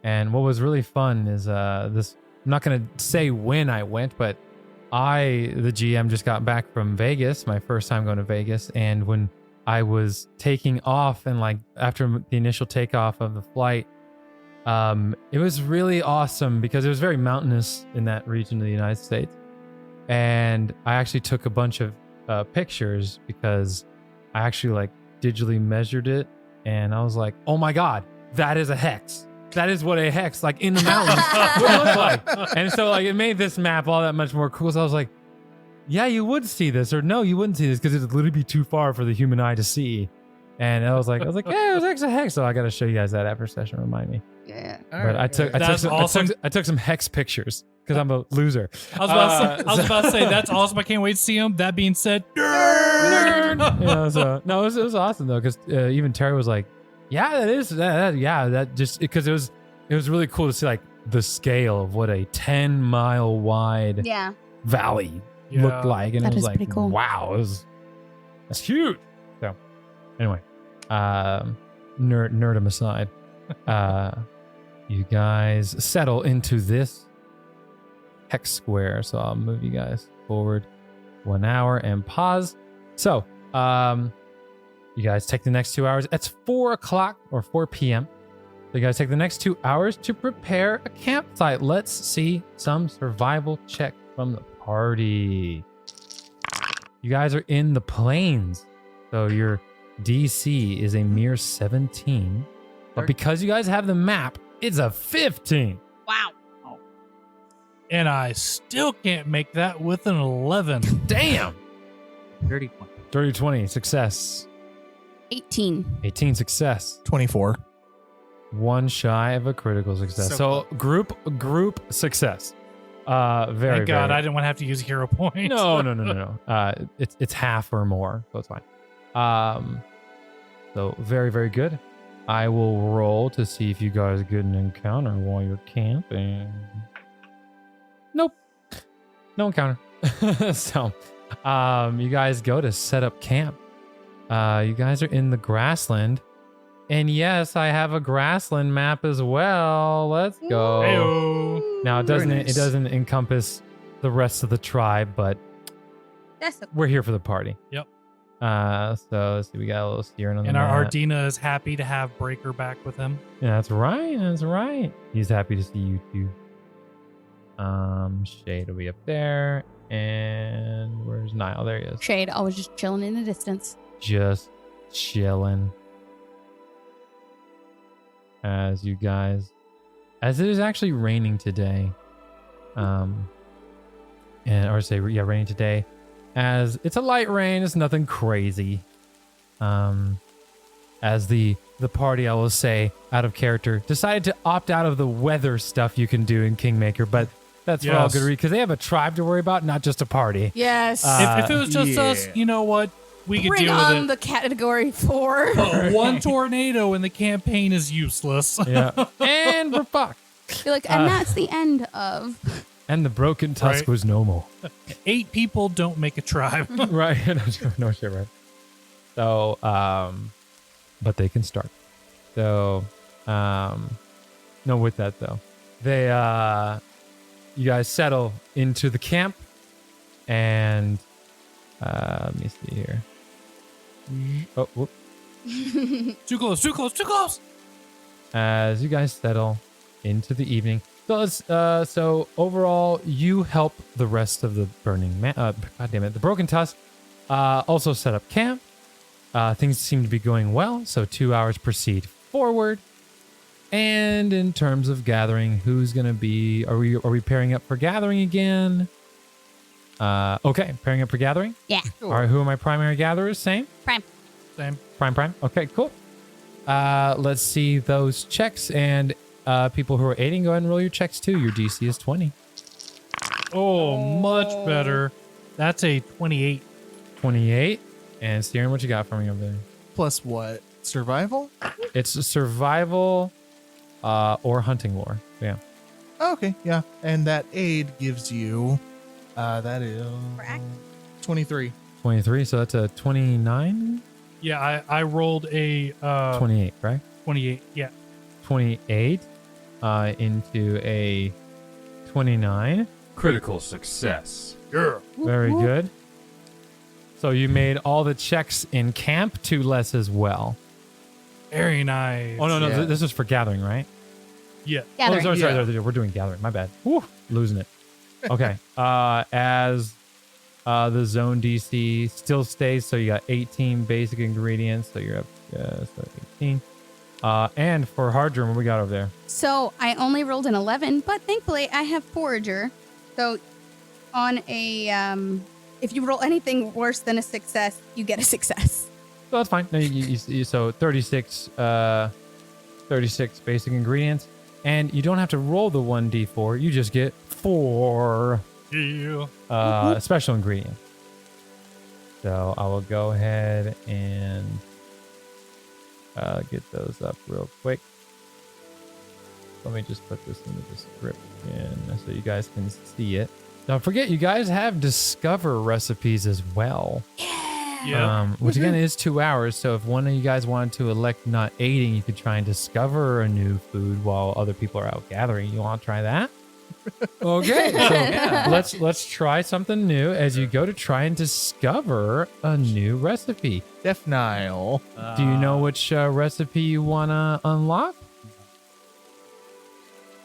And what was really fun is this. I'm not gonna say when I went, but the GM, just got back from Vegas, my first time going to Vegas, and when I was taking off and like after the initial takeoff of the flight, it was really awesome because it was very mountainous in that region of the United States. And I actually took a bunch of pictures because I actually like digitally measured it, and I was like, oh my God, that is a hex. That is what a hex, like in the mountains, would look like. And so like it made this map all that much more cool. So I was like, yeah, you would see this, or no, you wouldn't see this because it would literally be too far for the human eye to see. And I was like, yeah, it was a hex. So I got to show you guys that after session. Remind me. Yeah. But I took some hex pictures because I'm a loser. I was about to say that's awesome. I can't wait to see him. That being said, nerd. Yeah, so no, it was awesome though because even Terry was like, yeah, that is that just because it was really cool to see like the scale of what a 10-mile wide Yeah. valley Yeah. looked like, and That it was is like, pretty cool. wow, that's huge. So anyway, nerdum aside, you guys settle into this hex square. So I'll move you guys forward 1 hour and pause. So you guys take the next 2 hours. It's 4 o'clock or 4 p.m. So you guys take the next 2 hours to prepare a campsite. Let's see some survival check from the party. You guys are in the plains. So your DC is a mere 17. But because you guys have the map, it's a 15. Wow. And I still can't make that with an 11. Damn. Dirty 20. Dirty 20, success. 18. 18, success. 24. 1 shy of a critical success. So group success. Very, Thank God very, I didn't want to have to use hero points. No. It's half or more, so it's fine. So very, very good. I will roll to see if you guys get an encounter while you're camping. Nope. No encounter. So, you guys go to set up camp. You guys are in the grassland. And yes, I have a grassland map as well. Let's go. Heyo. Now it doesn't encompass the rest of the tribe, but That's okay. we're here for the party. Yep. So let's see, we got a little steering on And the our map. Ardina is happy to have Breaker back with him. Yeah, that's right. He's happy to see you too. Shade will be up there. And where's Niall? There he is. Shade, I was just chilling in the distance. Just chilling. As it is actually raining today. Raining today. As it's a light rain, it's nothing crazy. As the party, I will say, out of character, decided to opt out of the weather stuff you can do in Kingmaker, but that's for all good reason, because they have a tribe to worry about, not just a party. Yes. If it was just us, you know what? We could Bring deal on with it. the category 4. But one tornado in the campaign is useless. Yeah. And we're fucked. You're like, and that's the end of. And the broken tusk Right. was normal. 8 people don't make a tribe. Right. No shit, right. So, but they can start. So, no, with that though, you guys settle into the camp, and let me see here. Oh, whoop. Too close. As you guys settle into the evening, so overall, you help the rest of the burning the broken tusk also set up camp. Things seem to be going well, so 2 hours proceed forward. And in terms of gathering, who's gonna be? Are we pairing up for gathering again? Okay, pairing up for gathering. Yeah. All right, who are my primary gatherers? Same. Same. Prime. Okay, cool. Let's see those checks, and people who are aiding, go ahead and roll your checks too. Your DC is 20. Oh, much better. That's a 28. 28. And Steering, what you got for me over there? Plus what? Survival? It's a survival or hunting lore. Yeah. Okay, yeah. And that aid gives you, that is Correct. 23. 23, so that's a 29. Yeah, I rolled a 28, right? 28. Yeah. 28 into a 29. Critical success. Very good. So you made all the checks in camp, 2 less as well. Very nice. Oh, no, Yeah. this is for gathering, right? Yeah. Oh, Gathering. sorry. We're doing gathering. My bad. Whew, losing it. Okay. As the zone DC still stays, so you got 18 basic ingredients. So you're up, so 18. And for hard drum, what we got over there? So I only rolled an 11, but thankfully I have forager. So on a if you roll anything worse than a success, you get a success. So that's fine. No, so 36, 36 basic ingredients, and you don't have to roll the 1d4. You just get 4 Yeah. special ingredients. So I will go ahead and get those up real quick. Let me just put this in the description so you guys can see it. Don't forget, you guys have discover recipes as well. Yeah. Which again is 2 hours. So if one of you guys wanted to elect not aiding, you could try and discover a new food while other people are out gathering. You want to try that? Okay. So let's try something new as you go to try and discover a new recipe. Death Nile. Do you know which recipe you want to unlock?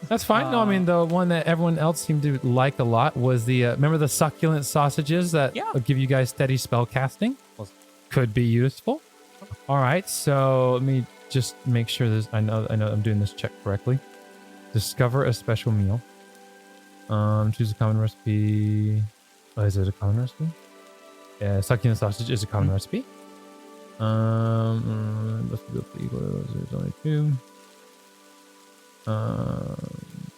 That's fine. No, I mean, the one that everyone else seemed to like a lot was the, remember the succulent sausages that would give you guys steady spell casting? Could be useful. All right, so let me just make sure this, I know I'm doing this check correctly. Discover a special meal. Choose a common recipe. Oh, is it a common recipe? Yeah, succulent sausage is a common recipe. Let's do there's only 2.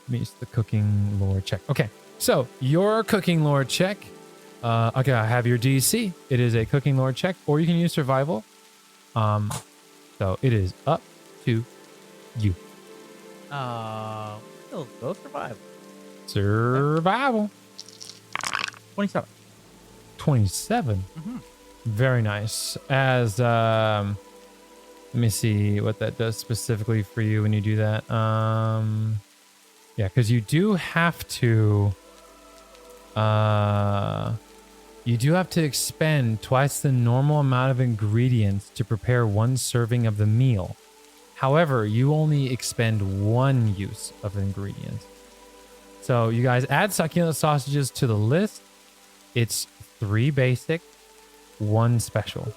Meets the cooking lore check. Okay, so your cooking lore check. Okay, I have your DC. It is a cooking lore check, or you can use survival. So it is up to you. We'll go survival. Survival. 27. 27. Very nice. As let me see what that does specifically for you when you do that. Yeah, because you do have to expend twice the normal amount of ingredients to prepare 1 serving of the meal. However, you only expend 1 use of ingredients. So you guys add succulent sausages to the list. It's 3 basic, 1 special.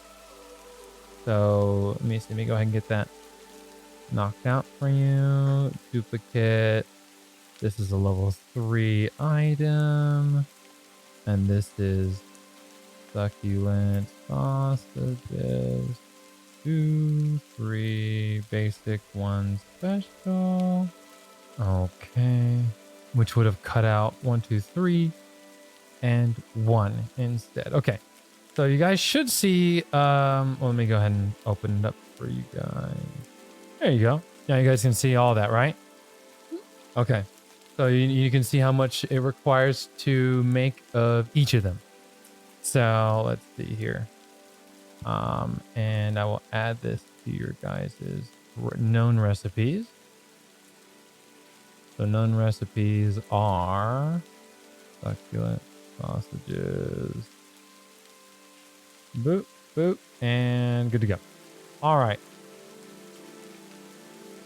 So let me go ahead and get that knocked out for you. Duplicate. This is a level 3 item. And this is succulent sausages. 2, 3 basic, 1 special. Okay. Which would have cut out 1, 2, 3 and 1 instead. Okay. So you guys should see, well, let me go ahead and open it up for you guys. There you go. Now you guys can see all that, right? Okay. So you can see how much it requires to make of each of them. So let's see here. And I will add this to your guys' known recipes. So known recipes are succulent sausages. Boop, boop, and good to go. All right.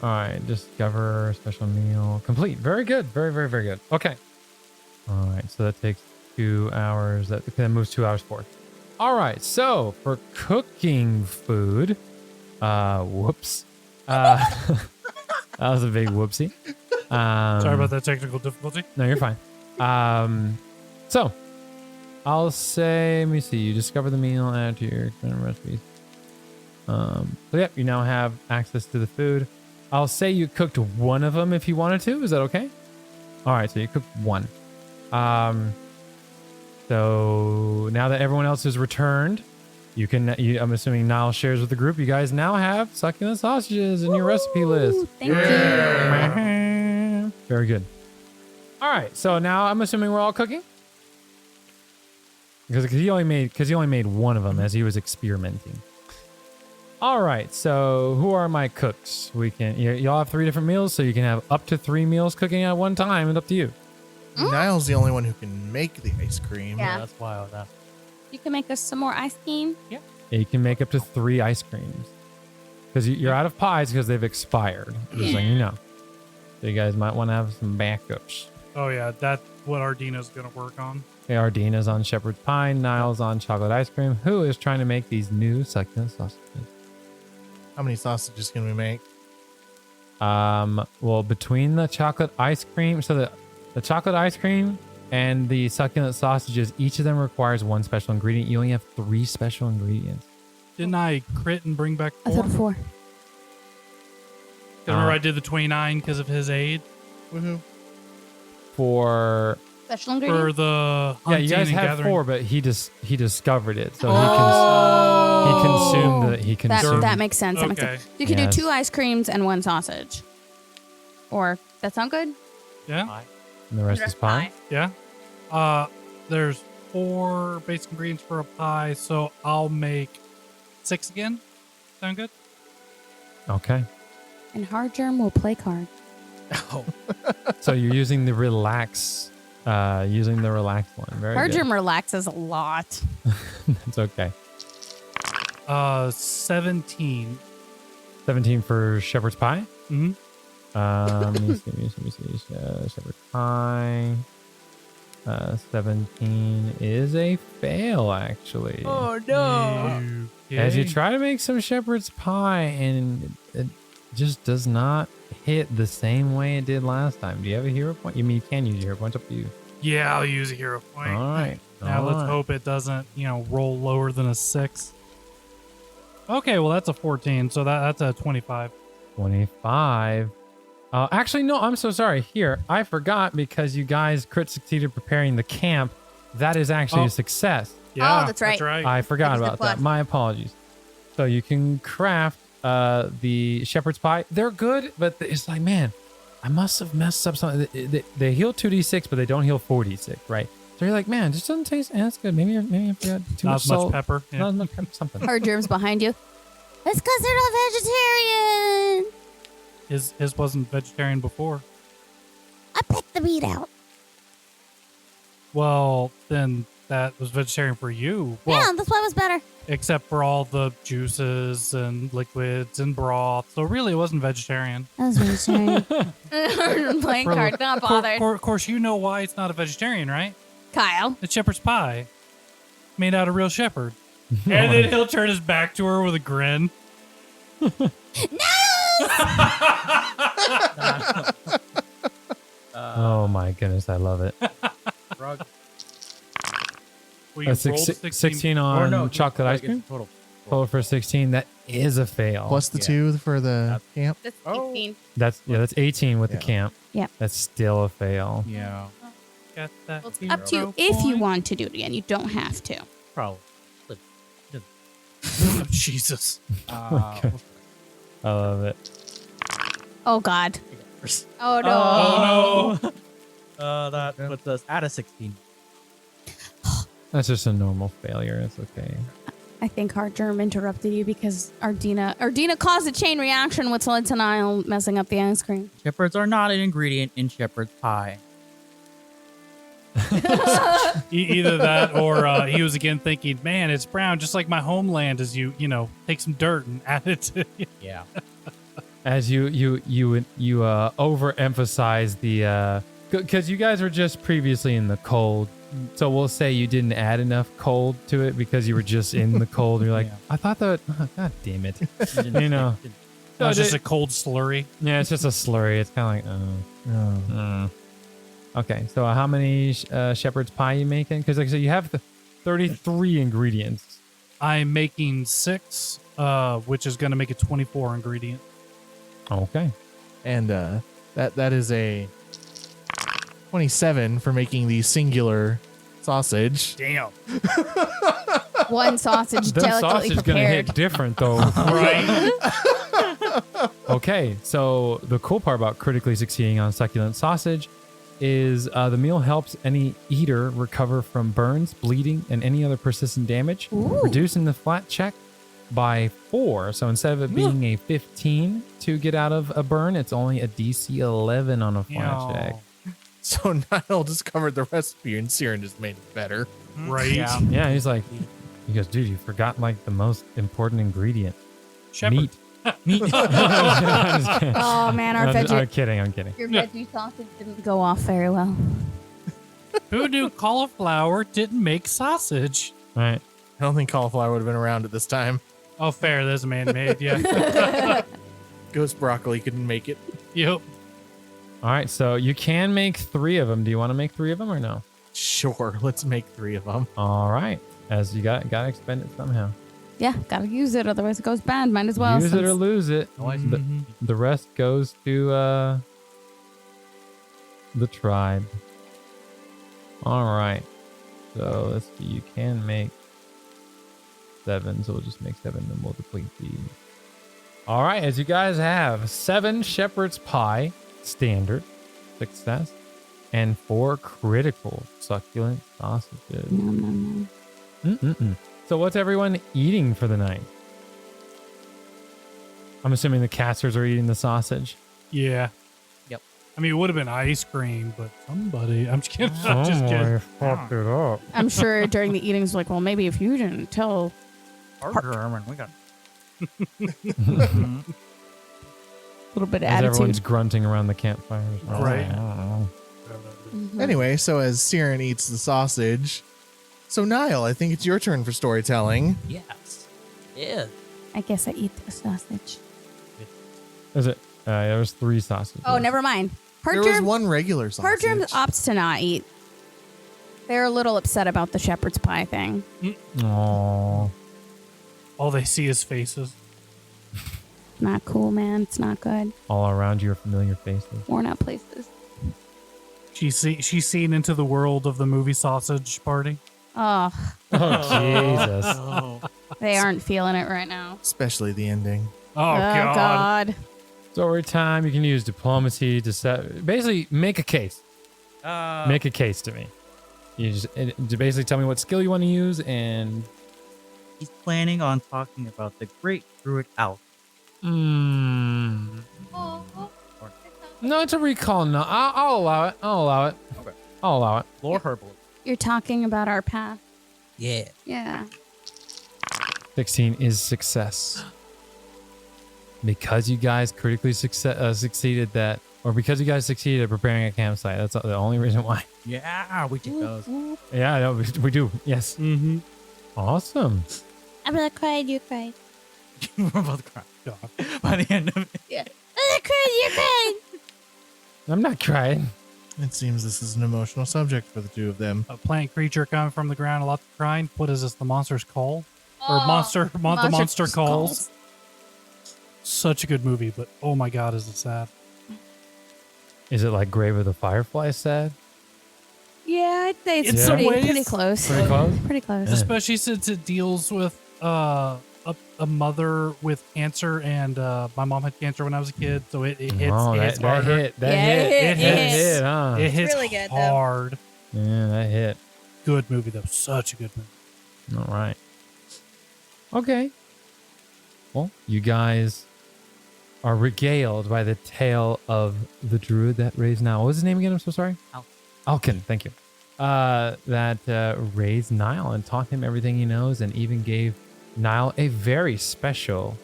All right, discover special meal complete. Very good. Very, very, very good. Okay. All right, so that takes 2 hours. That moves 2 hours forward. All right, so for cooking food, whoops. That was a big whoopsie. Sorry about that technical difficulty. No, you're fine. So I'll say, let me see. You discover the meal, add to your current recipes. So yeah, you now have access to the food. I'll say you cooked 1 of them if you wanted to. Is that okay? All right, so you cooked 1. So now that everyone else has returned, you can. I'm assuming Niall shares with the group. You guys now have succulent sausages in your recipe list. Thank you. Very good. All right, so now I'm assuming we're all cooking because he only made 1 of them as he was experimenting. All right, so who are my cooks? We can y'all have 3 different meals, so you can have up to 3 meals cooking at one time. It's up to you. Niall's the only one who can make the ice cream. Yeah. That's why I was asking. You can make us some more ice cream. Yeah, you can make up to 3 ice creams because you're out of pies because they've expired. Just so you know. So you guys might want to have some backups. Oh yeah, that's what Ardina's gonna work on. Okay, Ardina's on shepherd's pie. Niall's on chocolate ice cream. Who is trying to make these new succulent sausages? How many sausages can we make? Well, between the chocolate ice cream, so the chocolate ice cream and the succulent sausages, each of them requires 1 special ingredient. You only have 3 special ingredients. Didn't I crit and bring back I 4? thought 4. Remember I did the 29 because of his aid Woohoo. For Special for ingredient. the yeah, hunting you guys and had gathering. 4, but he discovered it, so Oh. he consumed. That makes sense. That makes Okay. sense. You can Yes. do 2 ice creams and 1 sausage. Or that sound good? Yeah, And the rest is pie. yeah. There's 4 basic ingredients for a pie, so I'll make 6 again. Sound good? Okay, And Hard Germ will play card. Oh, so you're using the relax one. Very Hard good. Germ relaxes a lot. That's okay. 17. 17 for shepherd's pie. Mm-hmm. Let me see. Shepherd's pie. 17 is a fail, actually. oh no. As you try to make some shepherd's pie, and it just does not hit the same way it did last time. Do you have a hero point? You mean you can use your hero points? Up to you. Yeah, I'll use a hero point. All right. Now all let's right. hope it doesn't, roll lower than a 6. Okay, well that's a 14, so that's a 25. 25. Actually, no, I'm so sorry. Here, I forgot because you guys crit succeeded preparing the camp. That is actually a success. Yeah, that's right. I forgot That is the about that. plus. My apologies. So you can craft the shepherd's pie. They're good, but it's like, man, I must have messed up something. They heal 2d6, but they don't heal 4d6, right? So you're like, man, this doesn't taste. That's good. Maybe I forgot too Not much as much salt. pepper. Yeah. Not as much pepper. Something. Hard Germ's behind you. It's because they're not vegetarian. His wasn't vegetarian before. I picked the meat out. Well, then that was vegetarian for you. Well, Yeah, that's why it was better. except for all the juices and liquids and broth. So really, it wasn't vegetarian. That was vegetarian. Playing card, not bothered. Of course, you know why it's not a vegetarian, right? Kyle. It's shepherd's pie, made out of real shepherd. And then he'll turn his back to her with a grin. Oh my goodness, I love it. Frog. Well, you rolled 16 Or on no, chocolate ice it's cream. Total. Total for 16. That is a fail. Plus the yeah. 2 for the camp. That's Oh. 18. That's 18 with Yeah. the camp. Yep. That's still a fail. Yeah. Got that Well, it's up to you hero if you point. want to do it again. You don't have to. Probably. Oh, Jesus. God. I love it. Oh, God. Oh, no. Oh, no. That puts us at a 16. That's just a normal failure. It's okay. I think Hard Germ interrupted you because Ardina caused a chain reaction with led to Niall messing up the ice cream. Shepherds are not an ingredient in shepherd's pie. Either that or he was again thinking, man, it's brown just like my homeland as you take some dirt and add it to it. Yeah. As you overemphasize the because you guys were just previously in the cold, so we'll say you didn't add enough cold to it because you were just in the cold. You're like, Yeah. I thought that. Oh, God damn it! You know. That was So just they- a cold slurry. Yeah, it's just a slurry. It's kind of like, Okay, so how many shepherd's pie you making? Because like I said, you have the 33 ingredients. I'm making 6, which is going to make it 24 ingredient. Okay. And that is a 27 for making the singular sausage. Damn. One sausage Them delicately sausage gonna prepared. hit different though. Right? Okay, so the cool part about critically succeeding on succulent sausage is the meal helps any eater recover from burns, bleeding, and any other persistent damage, reducing the flat check by 4. So instead of it being a 15 to get out of a burn, it's only a DC 11 on a flat check. So Niall discovered the recipe and Siren just made it better. Right. Yeah. Yeah, he's like, he goes, dude, you forgot like the most important ingredient. Shepherd. Meat. Meat. I'm just kidding. Oh man, our I'm veggie, kidding. I'm kidding. your veggie sausage didn't go off very well. Who knew cauliflower didn't make sausage? All right. I don't think cauliflower would have been around at this time. Oh, fair. There's a man-made. Yeah. Ghost broccoli couldn't make it. Yep. All right. So you can make 3 of them. Do you want to make 3 of them or no? Sure, let's make 3 of them. All right. As you gotta expend it somehow. Yeah, gotta use it, otherwise it goes bad. Might as well. Use it or since- lose it. Mhm. The rest goes to the tribe. All right. So let's see. You can make 7, so we'll just make 7 and we'll deplete these. All right. As you guys have 7 shepherd's pie standard success and 4 critical succulent sausages. Nom, nom, nom. So what's everyone eating for the night? I'm assuming the casters are eating the sausage. Yeah. Yep. I mean, it would have been ice cream, but somebody. I'm just kidding. I'm just kidding. Fucked it up. I'm sure during the eating's like, well, maybe if you didn't tell. Our German, we got. A little bit of As everyone's attitude. grunting around the campfires. Right. I don't know. Mhm. Anyway, so as Siren eats the sausage, so Niall, I think it's your turn for storytelling. Yes. Yeah. I guess I eat the sausage. Is it? There was 3 sausages. Oh, never mind. There was one regular sausage. Hardgerm opts to not eat. They're a little upset about the shepherd's pie thing. Aww. All they see is faces. Not cool, man. It's not good. All around you are familiar faces. Worn out places. She's seen into the world of the movie Sausage Party. Oh, Oh, Jesus. Oh. they aren't feeling it right now. Especially the ending. Oh, God. Story time. You can use diplomacy to basically make a case. Make a case to me. You just basically tell me what skill you want to use and... He's planning on talking about the great druid elf. No, it's a recall. No, I'll allow it. Okay. I'll allow it. Lore herbal. You're talking about our path. Yeah. Yeah. 16 is success. Because you guys critically succeeded that, or because you guys succeeded at preparing a campsite. That's the only reason why. Yeah, we did those. Yeah, no, we do. Yes. Mm-hmm. Awesome. I'm gonna cry, you cried. We're both crying. By the end of it. I'm gonna cry, you cried. I'm not crying. It seems this is an emotional subject for the two of them. A plant creature coming from the ground, lots of crying. What is this? The monster's call? Or the monster calls. Such a good movie, but oh my God, is it sad. Is it like Grave of the Firefly sad? Yeah, I'd say it's In some ways. pretty close. Pretty close? Pretty close. Especially since it deals with a mother with cancer, and my mom had cancer when I was a kid, so it hits, Oh, it hits that harder. hit. That Yeah, hit. it That hits. hit, huh? It hits really good, though. hard. Yeah, that hit. Good movie, though. Such a good movie. All right. Okay. Well, you guys are regaled by the tale of the druid that raised Nile. What was his name again? I'm so sorry. Alkin. Thank you. That raised Nile and taught him everything he knows, and even gave Nile a very special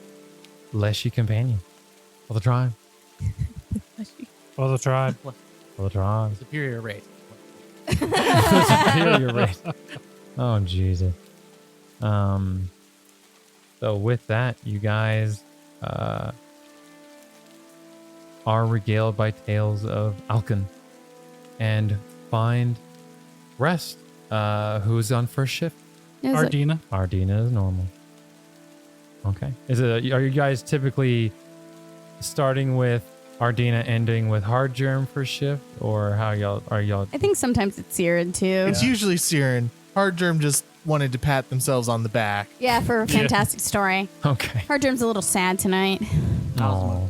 Leshy companion for the tribe. For the tribe. For the tribe. Superior race. The superior race. Oh, Jesus. So with that, you guys are regaled by tales of Alkin and find Rest, who's on first shift. Is it- Ardina. Ardina is normal. Okay. Are you guys typically starting with Ardina, ending with Hard Germ for shift, or how are y'all? I think sometimes it's Siren too. It's usually Siren. Hardgerm just wanted to pat themselves on the back. Yeah, for a fantastic story. Okay. Hardgerm's a little sad tonight. Oh.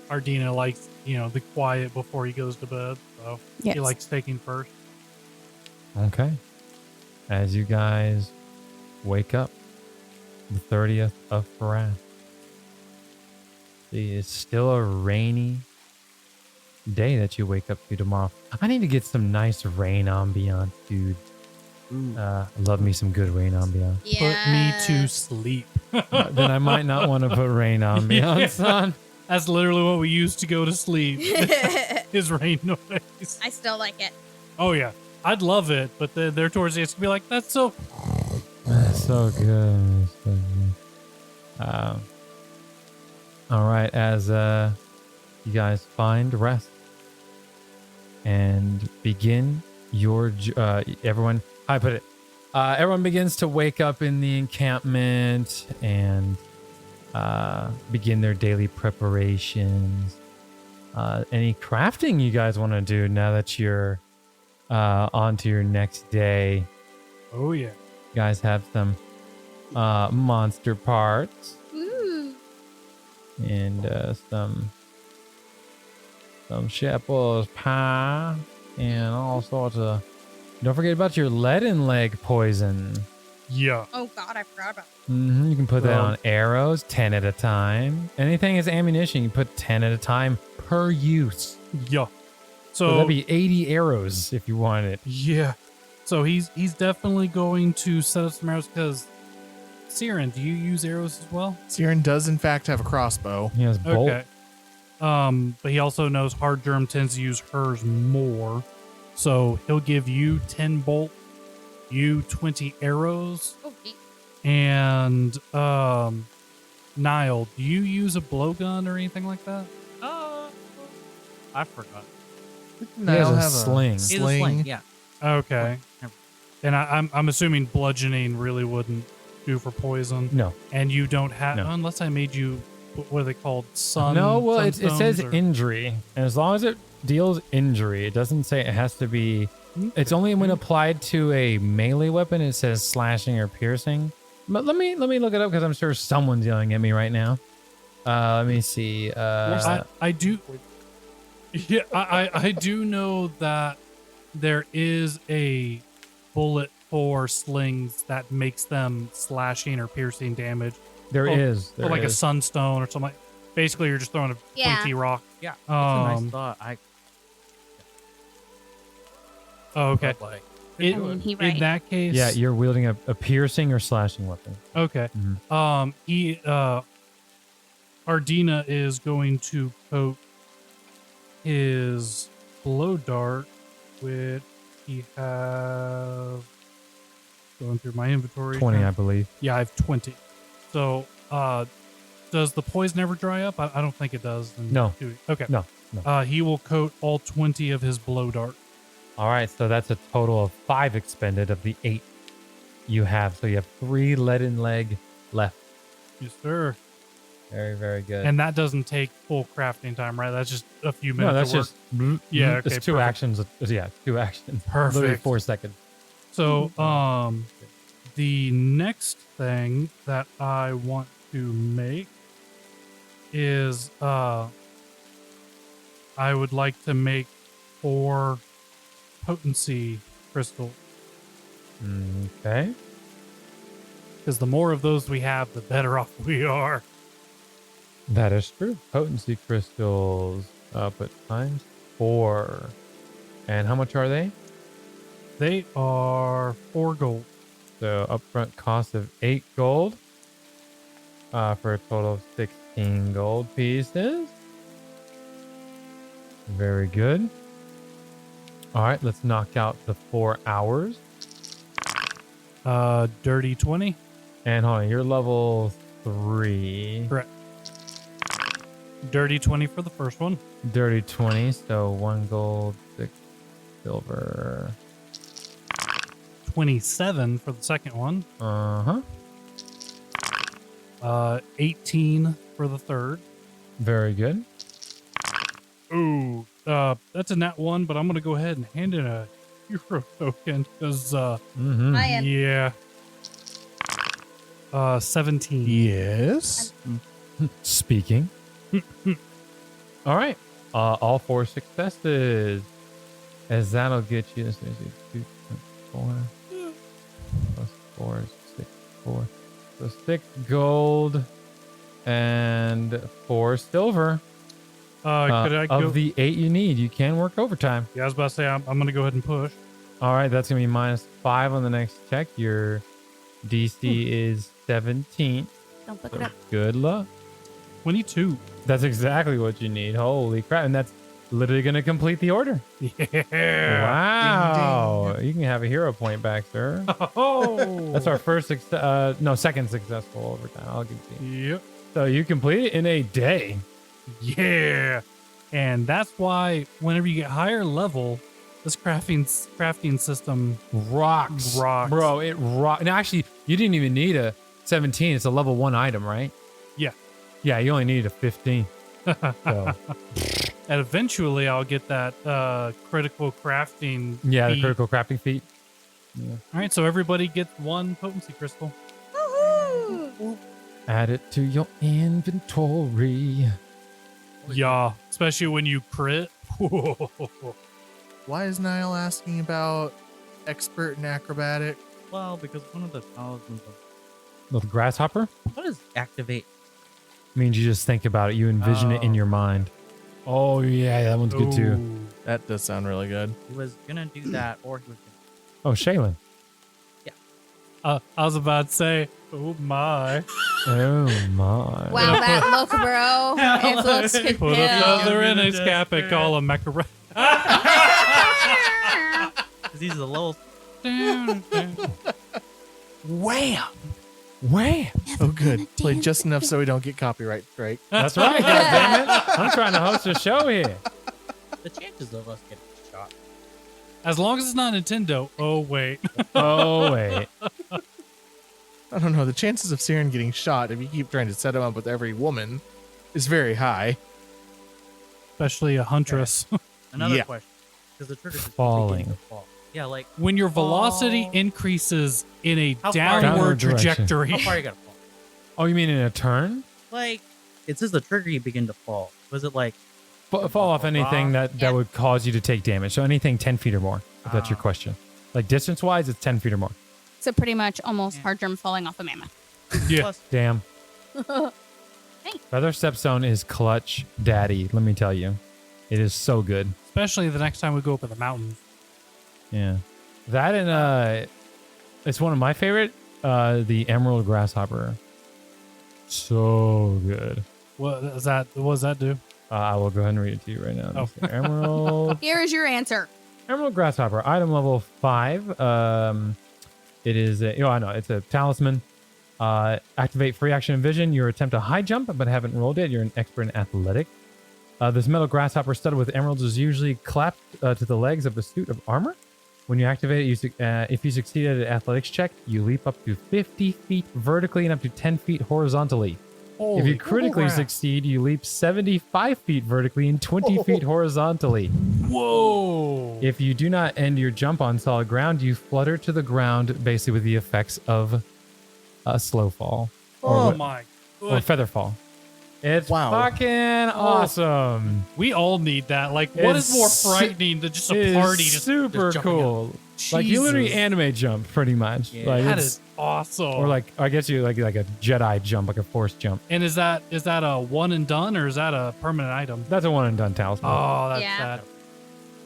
Ardina likes, the quiet before he goes to bed. So Yes. he likes taking first. Okay. As you guys wake up, the 30th of Farath. It's still a rainy day that you wake up to tomorrow. I need to get some nice rain ambiance, dude. I love me some good rain ambiance. Put me to sleep. Then I might not want to put rain ambiance on. That's literally what we use to go to sleep. Is rain noise. I still like it. Oh yeah, I'd love it, but they're towards the end, it's gonna be like, that's so. That's so good. So good. All right, as you guys find rest and begin your everyone. I put it. Everyone begins to wake up in the encampment and begin their daily preparations. Any crafting you guys want to do now that you're on to your next day? Oh yeah. You guys have some monster parts Ooh. and some shepherd's pie and all sorts of. Don't forget about your leaden leg poison. Yeah. Oh God, I forgot about You can put that on arrows, 10 at a time. Anything is ammunition, you put 10 at a time per use. Yeah. So So that'd be 80 arrows if you want it. yeah. So he's definitely going to set up some arrows because Siren, do you use arrows as well? Siren does in fact have a crossbow. He has bolt. Okay. But he also knows Hard Germ tends to use hers more. So he'll give you 10 bolt, you 20 arrows, it. Oh, geez. and Niall, do you use a blowgun or anything like that? I forgot. He has a sling. It's a sling, yeah. Okay. And I'm assuming bludgeoning really wouldn't do for poison. No. And you don't have, No. unless I made you, what are they called? Sun. No, well, it says sunstones or- injury. And as long as it deals injury, it doesn't say it has to be. It's only when applied to a melee weapon, it says slashing or piercing. But let me look it up because I'm sure someone's yelling at me right now. Let me see. I do. Yeah, I do know that there is a bullet for slings that makes them slashing or piercing damage. There is. Or like a sunstone or something. Basically, you're just throwing a Yeah. pointy rock. Yeah. That's a Um, nice thought. Oh, okay. Like, I mean, he right. In that case, Yeah, you're wielding a piercing or slashing weapon. okay. Mhm. Ardina is going to coat his blow dart, which he have going through my inventory. 20, I believe. Yeah, I have 20. So, does the poison ever dry up? I don't think it does. No. Okay. No. He will coat all 20 of his blow dart. All right, so that's a total of 5 expended of the 8 you have. So you have 3 leaden leg left. Yes, sir. Very, very good. And that doesn't take full crafting time, right? That's just a few minutes. no, that's of work. just Yeah, It's okay, 2 perfect. actions. Yeah, 2 actions. Perfect. Literally 4 seconds. So, the next thing that I want to make is, I would like to make 4 potency crystals. Okay. Because the more of those we have, the better off we are. That is true. Potency crystals, but times 4. And how much are they? They are 4 gold. So upfront cost of 8 gold for a total of 16 gold pieces. Very good. All right, let's knock out the 4 hours. Dirty 20. And hold on, you're level 3. Correct. Dirty 20 for the first one. Dirty 20, so 1 gold, 6 silver. 27 for the second one. Uh-huh. 18 for the third. Very good. Ooh, that's a nat 1, but I'm gonna go ahead and hand in a hero token because Mm-hmm. I am. yeah. 17. Yes. Speaking. All right. All 4 successes. As that'll get you. This is 2, 4 plus 4 is 6, 4. So 6 gold and 4 silver. Could I go? Of the 8 you need, you can work overtime. Yeah, I was about to say I'm gonna go ahead and push. All right, that's gonna be -5 on the next check. Your DC is 17. Don't book So it up. good luck. 22. That's exactly what you need. Holy crap! And that's literally gonna complete the order. Yeah. Wow! You can have a hero point back, sir. Oh. That's our second successful overtime. I'll give it to you. Yep. So you complete it in a day. Yeah. And that's why whenever you get higher level, this crafting system Rocks, bro. It rock. And actually, you didn't even need a 17. It's a level 1 item, right? Yeah. Yeah, you only needed a 15. So. And eventually I'll get that critical crafting Yeah, the feat. critical crafting feat. Yeah. All right, so everybody gets 1 potency crystal. Add it to your inventory. Yeah, especially when you crit. Why is Niall asking about expert in acrobatic? Well, because one of the talismans. With grasshopper What does activate? means you just think about it. You envision it in Oh. your mind. Oh yeah, that one's good too. Ooh. That does sound really good. He was gonna do that, or he was gonna. Oh, Shaylin. I was about to say, oh my. Oh my. Wow, that look, bro. If looks could Put kill. another in his cap and call him macaroni. Because he's a little. Wham! Wham! Oh, good. Played just enough so we don't get copyright strike. That's right. Goddammit. I'm trying to host a show here. The chances of us getting shot. As long as it's not Nintendo. Oh, wait. Oh wait. I don't know. The chances of Siren getting shot if you keep trying to set him up with every woman is very high. Especially a huntress. Another Yeah. question. Because the trigger is Falling. beginning to fall. Yeah, like When your velocity Oh. increases in a How far? downward Downward direction. trajectory. how far you gotta fall? Oh, you mean in a turn? Like it says the trigger you begin to fall. Was it like Fall off anything that Yeah. would cause you to take damage. So anything 10 feet or more, if that's your question. Like distance-wise, it's 10 feet or more. So pretty much almost hard drum falling off a mammoth. Yeah. plus Damn. Feather Stepstone is clutch daddy, let me tell you. It is so good. Especially the next time we go up in the mountains. Yeah. That and it's one of my favorite, the Emerald Grasshopper. So good. What does that do? I will go ahead and read it to you right now. Oh. Emerald Here is your answer. Emerald Grasshopper, item level 5. It is it's a talisman. Activate free action and vision. You attempt a high jump, but haven't rolled it. You're an expert in athletic. This metal grasshopper studded with emeralds is usually clapped to the legs of a suit of armor. When you activate it, if you succeed at an athletics check, you leap up to 50 feet vertically and up to 10 feet horizontally. If you critically succeed, you leap 75 feet vertically and 20 feet horizontally. Whoa! If you do not end your jump on solid ground, you flutter to the ground, basically with the effects of a slow fall Oh or, my or god. feather fall. It's Wow. fucking awesome. We all need that. Like, what is It's more su- frightening than just It a is party? Just super just jumping up? cool. Like you literally Jesus. anime jump pretty much. Yeah. Like That it's, is awesome. or like I guess you like a Jedi jump, like a force jump. and is that a one and done or is that a permanent item? That's a one and done talisman. Oh, that's Yeah. sad.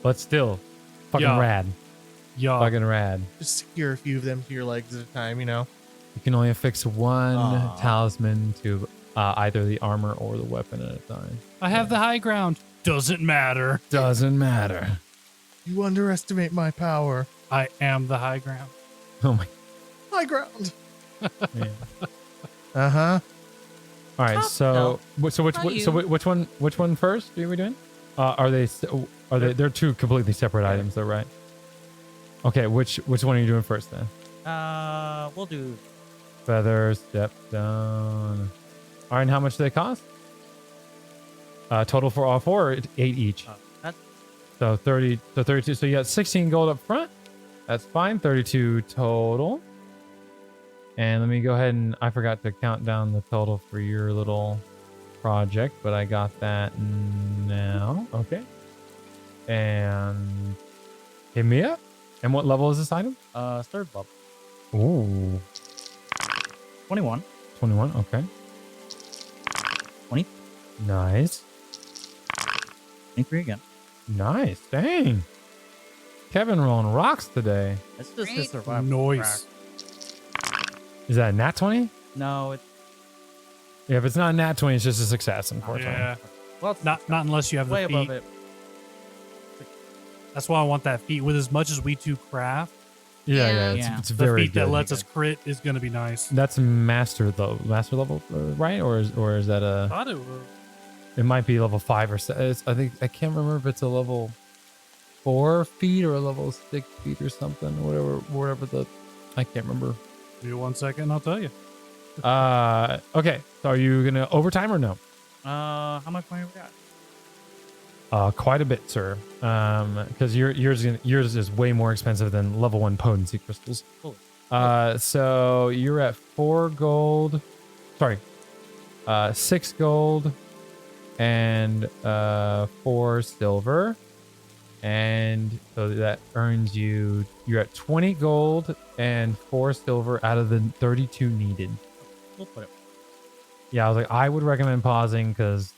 But still, fucking Yeah. rad. Yeah. Fucking rad. Just secure a few of them to your legs at a time, you know? You can only affix one Aw. talisman to either the armor or the weapon at a time. I have the high ground. Doesn't matter. Doesn't matter. You underestimate my power. I am the high ground. Oh my. High ground. Man. Uh-huh. All right. Top So you. which one first are we doing? Are they they're two completely separate items though, right? Okay. Which one are you doing first then? We'll do Feather, step down. All right. And how much do they cost? Total for all four, 8 each. that's So 30, so 32. So you got 16 gold up front. That's fine. 32 total. And let me go ahead and I forgot to count down the total for your little project, but I got that now. Okay. And hit me up. And what level is this item? third level. Ooh. 21. 21. Okay. 20. Nice. 23 again. Nice. Dang. Kevin rolling rocks today. It's just a Great. survival. Noise. crack. Is that a nat 20? No, it's Yeah, if it's not a nat 20, it's just a success, unfortunately. Yeah. well, it's Not unless you have way the above feat. it. That's why I want that feat. With as much as we two craft, Yeah, Yeah. Yeah. It's the very feat that good. lets us crit is going to be nice. That's master level, right? Or is that a? Thought it was. It might be level 5 or 6. I think I can't remember if it's a level 4 feet or a level 6 feet or something. Whatever the. I can't remember. Give me 1 second, I'll tell you. Okay. So are you gonna overtime or no? How much money we got? Quite a bit, sir. Because yours is way more expensive than level 1 potency crystals. Cool. So you're at 4 gold. Sorry, 6 gold and 4 silver, and so that earns you're at 20 gold and 4 silver out of the 32 needed. We'll put it. Yeah, I was like, I would recommend pausing because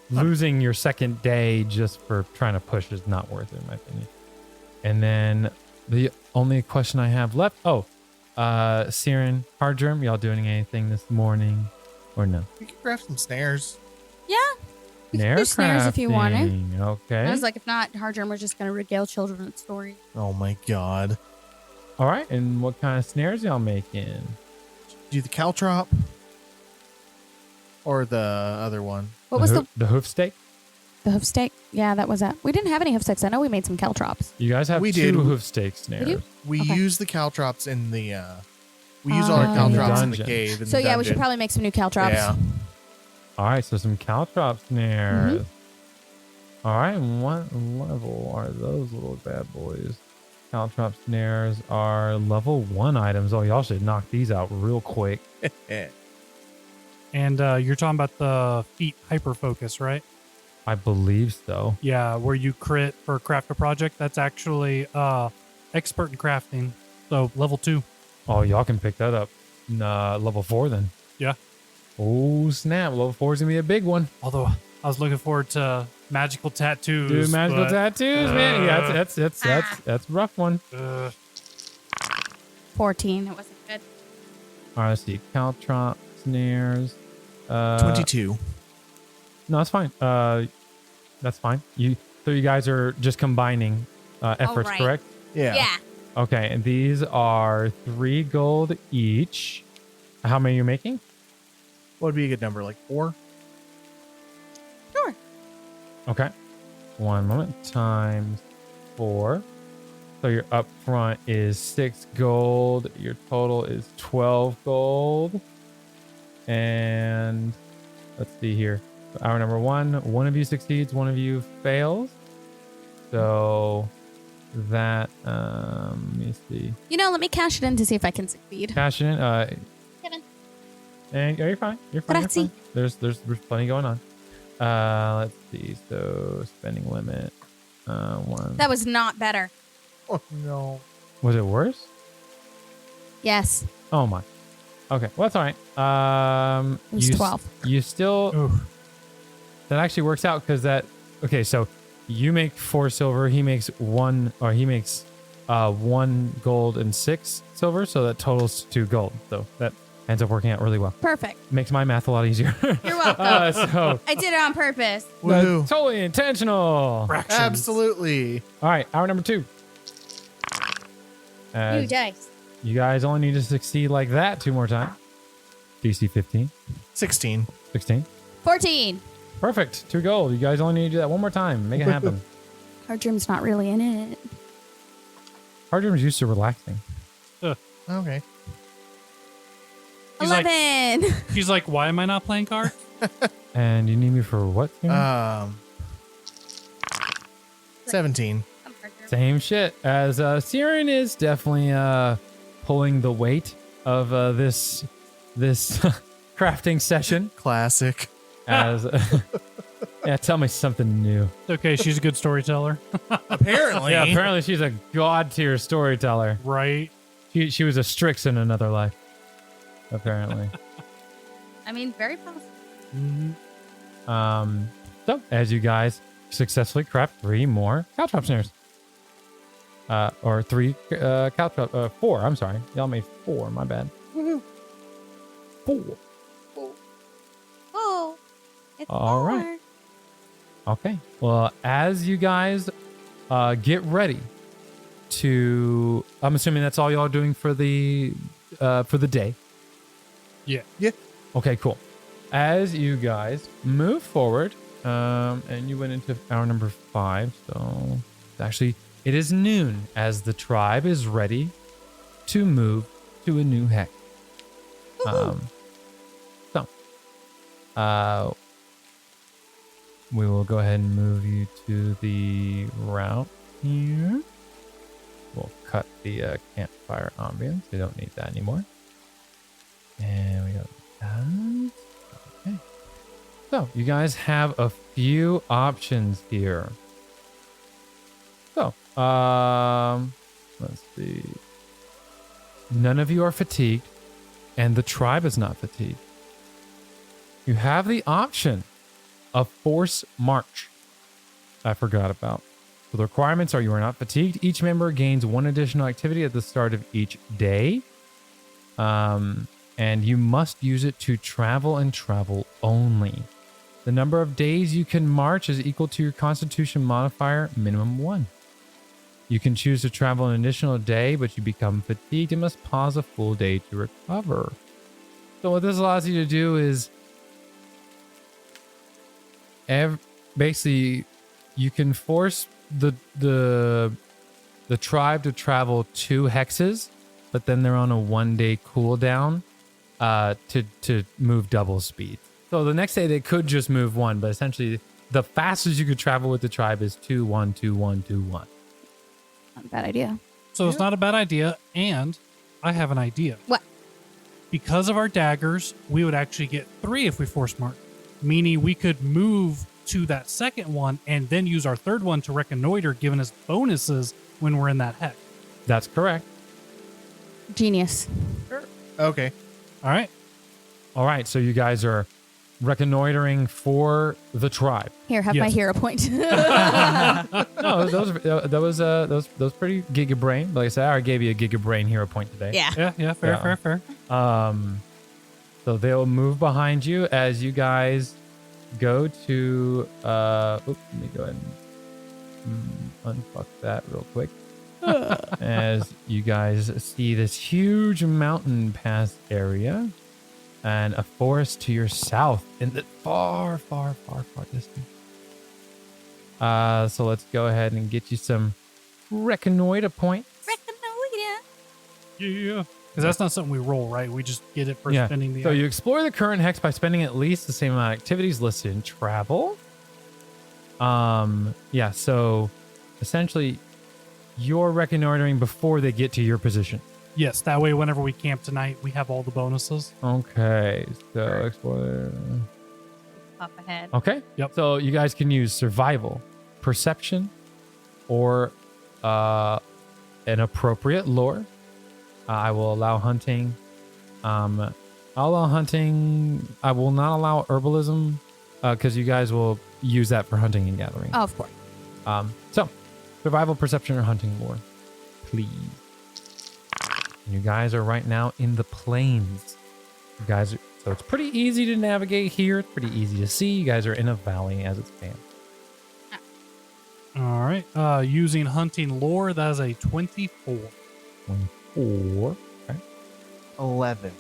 losing your second day just for trying to push is not worth it, in my opinion. And then the only question I have left. Siren, Hard Germ, y'all doing anything this morning or no? You can craft some snares. Yeah. We can do snares if you want it. Crafting, Okay. I was like, if not, Hardgerm, we're just going to regale children with stories. Oh my god. All right. And what kind of snares y'all making? Do the caltrop or the other one? What was the hoof steak? the hoof steak? Yeah, that was that. We didn't have any hoof steaks. I know we made some caltrops. You guys have We 2 did. hoof steak snares. do? We Okay. use the caltrops in the we use all our in the caltrops in the dungeon. cave. In So the yeah, we should dungeon. probably make some new caltrops. Yeah. All right. So some caltrop snares. Mm-hmm. All right. And what level are those little bad boys? Caltrop snares are level 1 items. Oh, y'all should knock these out real quick. And you're talking about the feat hyper focus, right? I believe so. Yeah, where you crit for craft a project. That's actually expert in crafting. So level 2. Oh, y'all can pick that up. Level 4 then. Yeah. Oh, snap. Level 4 is going to be a big one. Although I was looking forward to magical tattoos. Dude, magical but, tattoos, man. Yeah, that's a rough one. 14. It wasn't good. All right, let's see. Caltrop snares. 22. No, that's fine. That's fine. So you guys are just combining efforts, right. correct? Yeah. Okay, and these are 3 gold each. How many are you making? What would be a good number? Like 4? Sure. Okay. 1 moment. Times 4. So your up front is 6 gold. Your total is 12 gold. And let's see here. So hour number 1 of you succeeds, 1 of you fails. So that, let me see. You know, let me cash it in to see if I can succeed. Cash it in. Kevin. And you're fine. You're fine. You're Grazie. fine. There's plenty going on. Let's see. So spending limit. 1. That was not better. Oh no. Was it worse? Yes. Oh my. Okay. Well, that's all right. It was 12. You still. Ooh. That actually works out because that. Okay, so you make 4 silver. He makes 1, or he makes 1 gold and 6 silver. So that totals 2 gold. So that ends up working out really well. Perfect. Makes my math a lot easier. You're welcome. So I did it on purpose. Woohoo. that's totally intentional. Fractions. Absolutely. All right, hour number 2. New dice. You guys only need to succeed like that 2 more times. DC 15, 16. 16. 14. Perfect. 2 gold. You guys only need to do that 1 more time. Make it happen. Hardgerm's not really in it. Hard Germ's used to relaxing. Okay. He's like- 11. She's like, why am I not playing cards? And you need me for what? Karen? 17. Same shit. As Siren is definitely pulling the weight of this crafting session. Classic. As yeah, tell me something new. It's okay. She's a good storyteller. Apparently. Yeah, apparently she's a god tier storyteller. Right? She was a Strix in another life. apparently. I mean, very possible. So as you guys successfully craft 3 more caltrop snares. Or 3 caltrop, 4, I'm sorry. Y'all made 4, my bad. 4. Oh, it's All four. right. Okay. Well, as you guys get ready to, I'm assuming that's all y'all are doing for the day. Yeah. Yeah. Okay, cool. As you guys move forward, and you went into hour number 5, so actually it is noon as the tribe is ready to move to a new hex. We will go ahead and move you to the route here. We'll cut the campfire ambience. We don't need that anymore. And we got that. Okay. So you guys have a few options here. So, let's see. None of you are fatigued, and the tribe is not fatigued. You have the option of force march. I forgot about. So the requirements are: you are not fatigued. Each member gains 1 additional activity at the start of each day. And you must use it to travel and travel only. The number of days you can march is equal to your constitution modifier, minimum 1. You can choose to travel an additional day, but you become fatigued and must pause a full day to recover. So what this allows you to do is basically you can force the tribe to travel 2 hexes, but then they're on a 1-day cooldown to move double speed. So the next day they could just move 1, but essentially the fastest you could travel with the tribe is 2, 1, 2, 1, 2, 1. Not a bad idea. So it's not a bad idea, and I have an idea. What? Because of our daggers, we would actually get 3 if we force march, meaning we could move to that second one and then use our third one to reconnoiter, giving us bonuses when we're in that hex. That's correct. Genius. Okay. All right. All right, so you guys are reconnoitering for the tribe. Here, have my Yes. hero point. No, those pretty giga brain. Like I said, I already gave you a giga brain hero point today. Yeah. Yeah, fair. So they'll move behind you as you guys go to let me go ahead and unfuck that real quick. As you guys see this huge mountain pass area and a forest to your south in the far distance. So let's go ahead and get you some reconnoiter points. Yeah. Because that's not something we roll, right? We just get it for spending the. So you explore the current hex by spending at least the same amount of activities listed in travel. So essentially you're reconnoitering before they get to your position. Yes, that way whenever we camp tonight, we have all the bonuses. Okay. So explore. Up ahead. Okay. Yep. So you guys can use survival, perception, or an appropriate lore. I will allow hunting. I'll allow hunting. I will not allow herbalism because you guys will use that for hunting and gathering. Oh, of course. So survival, perception, or hunting lore, please. You guys are right now in the plains. You guys are, so it's pretty easy to navigate here. It's pretty easy to see. You guys are in a valley as it stands. All right. Using hunting lore, that is a 24. 24. Okay. 11.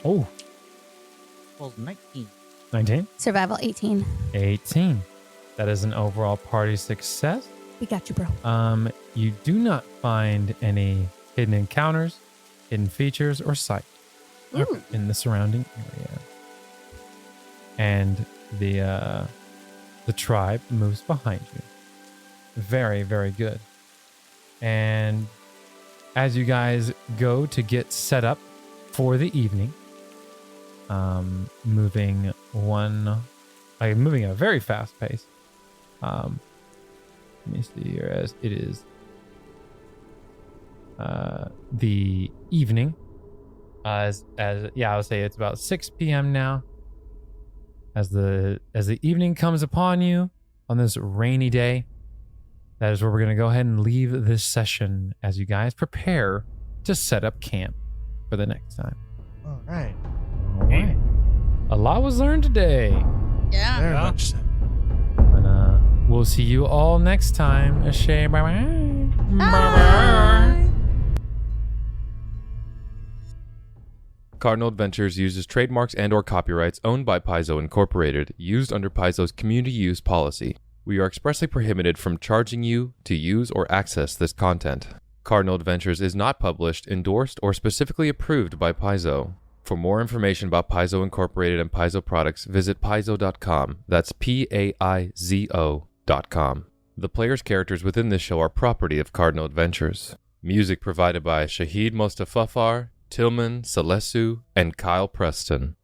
Oh, Well, 19. 19. Survival 18. 18. That is an overall party success. We got you, bro. You do not find any hidden encounters, hidden features, or sight Ooh. in the surrounding area. And the tribe moves behind you. Very, very good. And as you guys go to get set up for the evening, moving at a very fast pace. Let me see here as it is the evening. I would say it's about 6 p.m. now. As the evening comes upon you on this rainy day, that is where we're going to go ahead and leave this session as you guys prepare to set up camp for the next time. All right. Okay. A lot was learned today. Yeah. Very much so. And we'll see you all next time. Bye-bye. Bye. Cardinal Adventures uses trademarks and/or copyrights owned by Paizo Incorporated, used under Paizo's community use policy. We are expressly prohibited from charging you to use or access this content. Cardinal Adventures is not published, endorsed, or specifically approved by Paizo. For more information about Paizo Incorporated and Paizo products, visit paizo.com. That's PAIZO.com. The player's characters within this show are property of Cardinal Adventures. Music provided by Shahid Mostafafar, Tillman, Selesu, and Kyle Preston.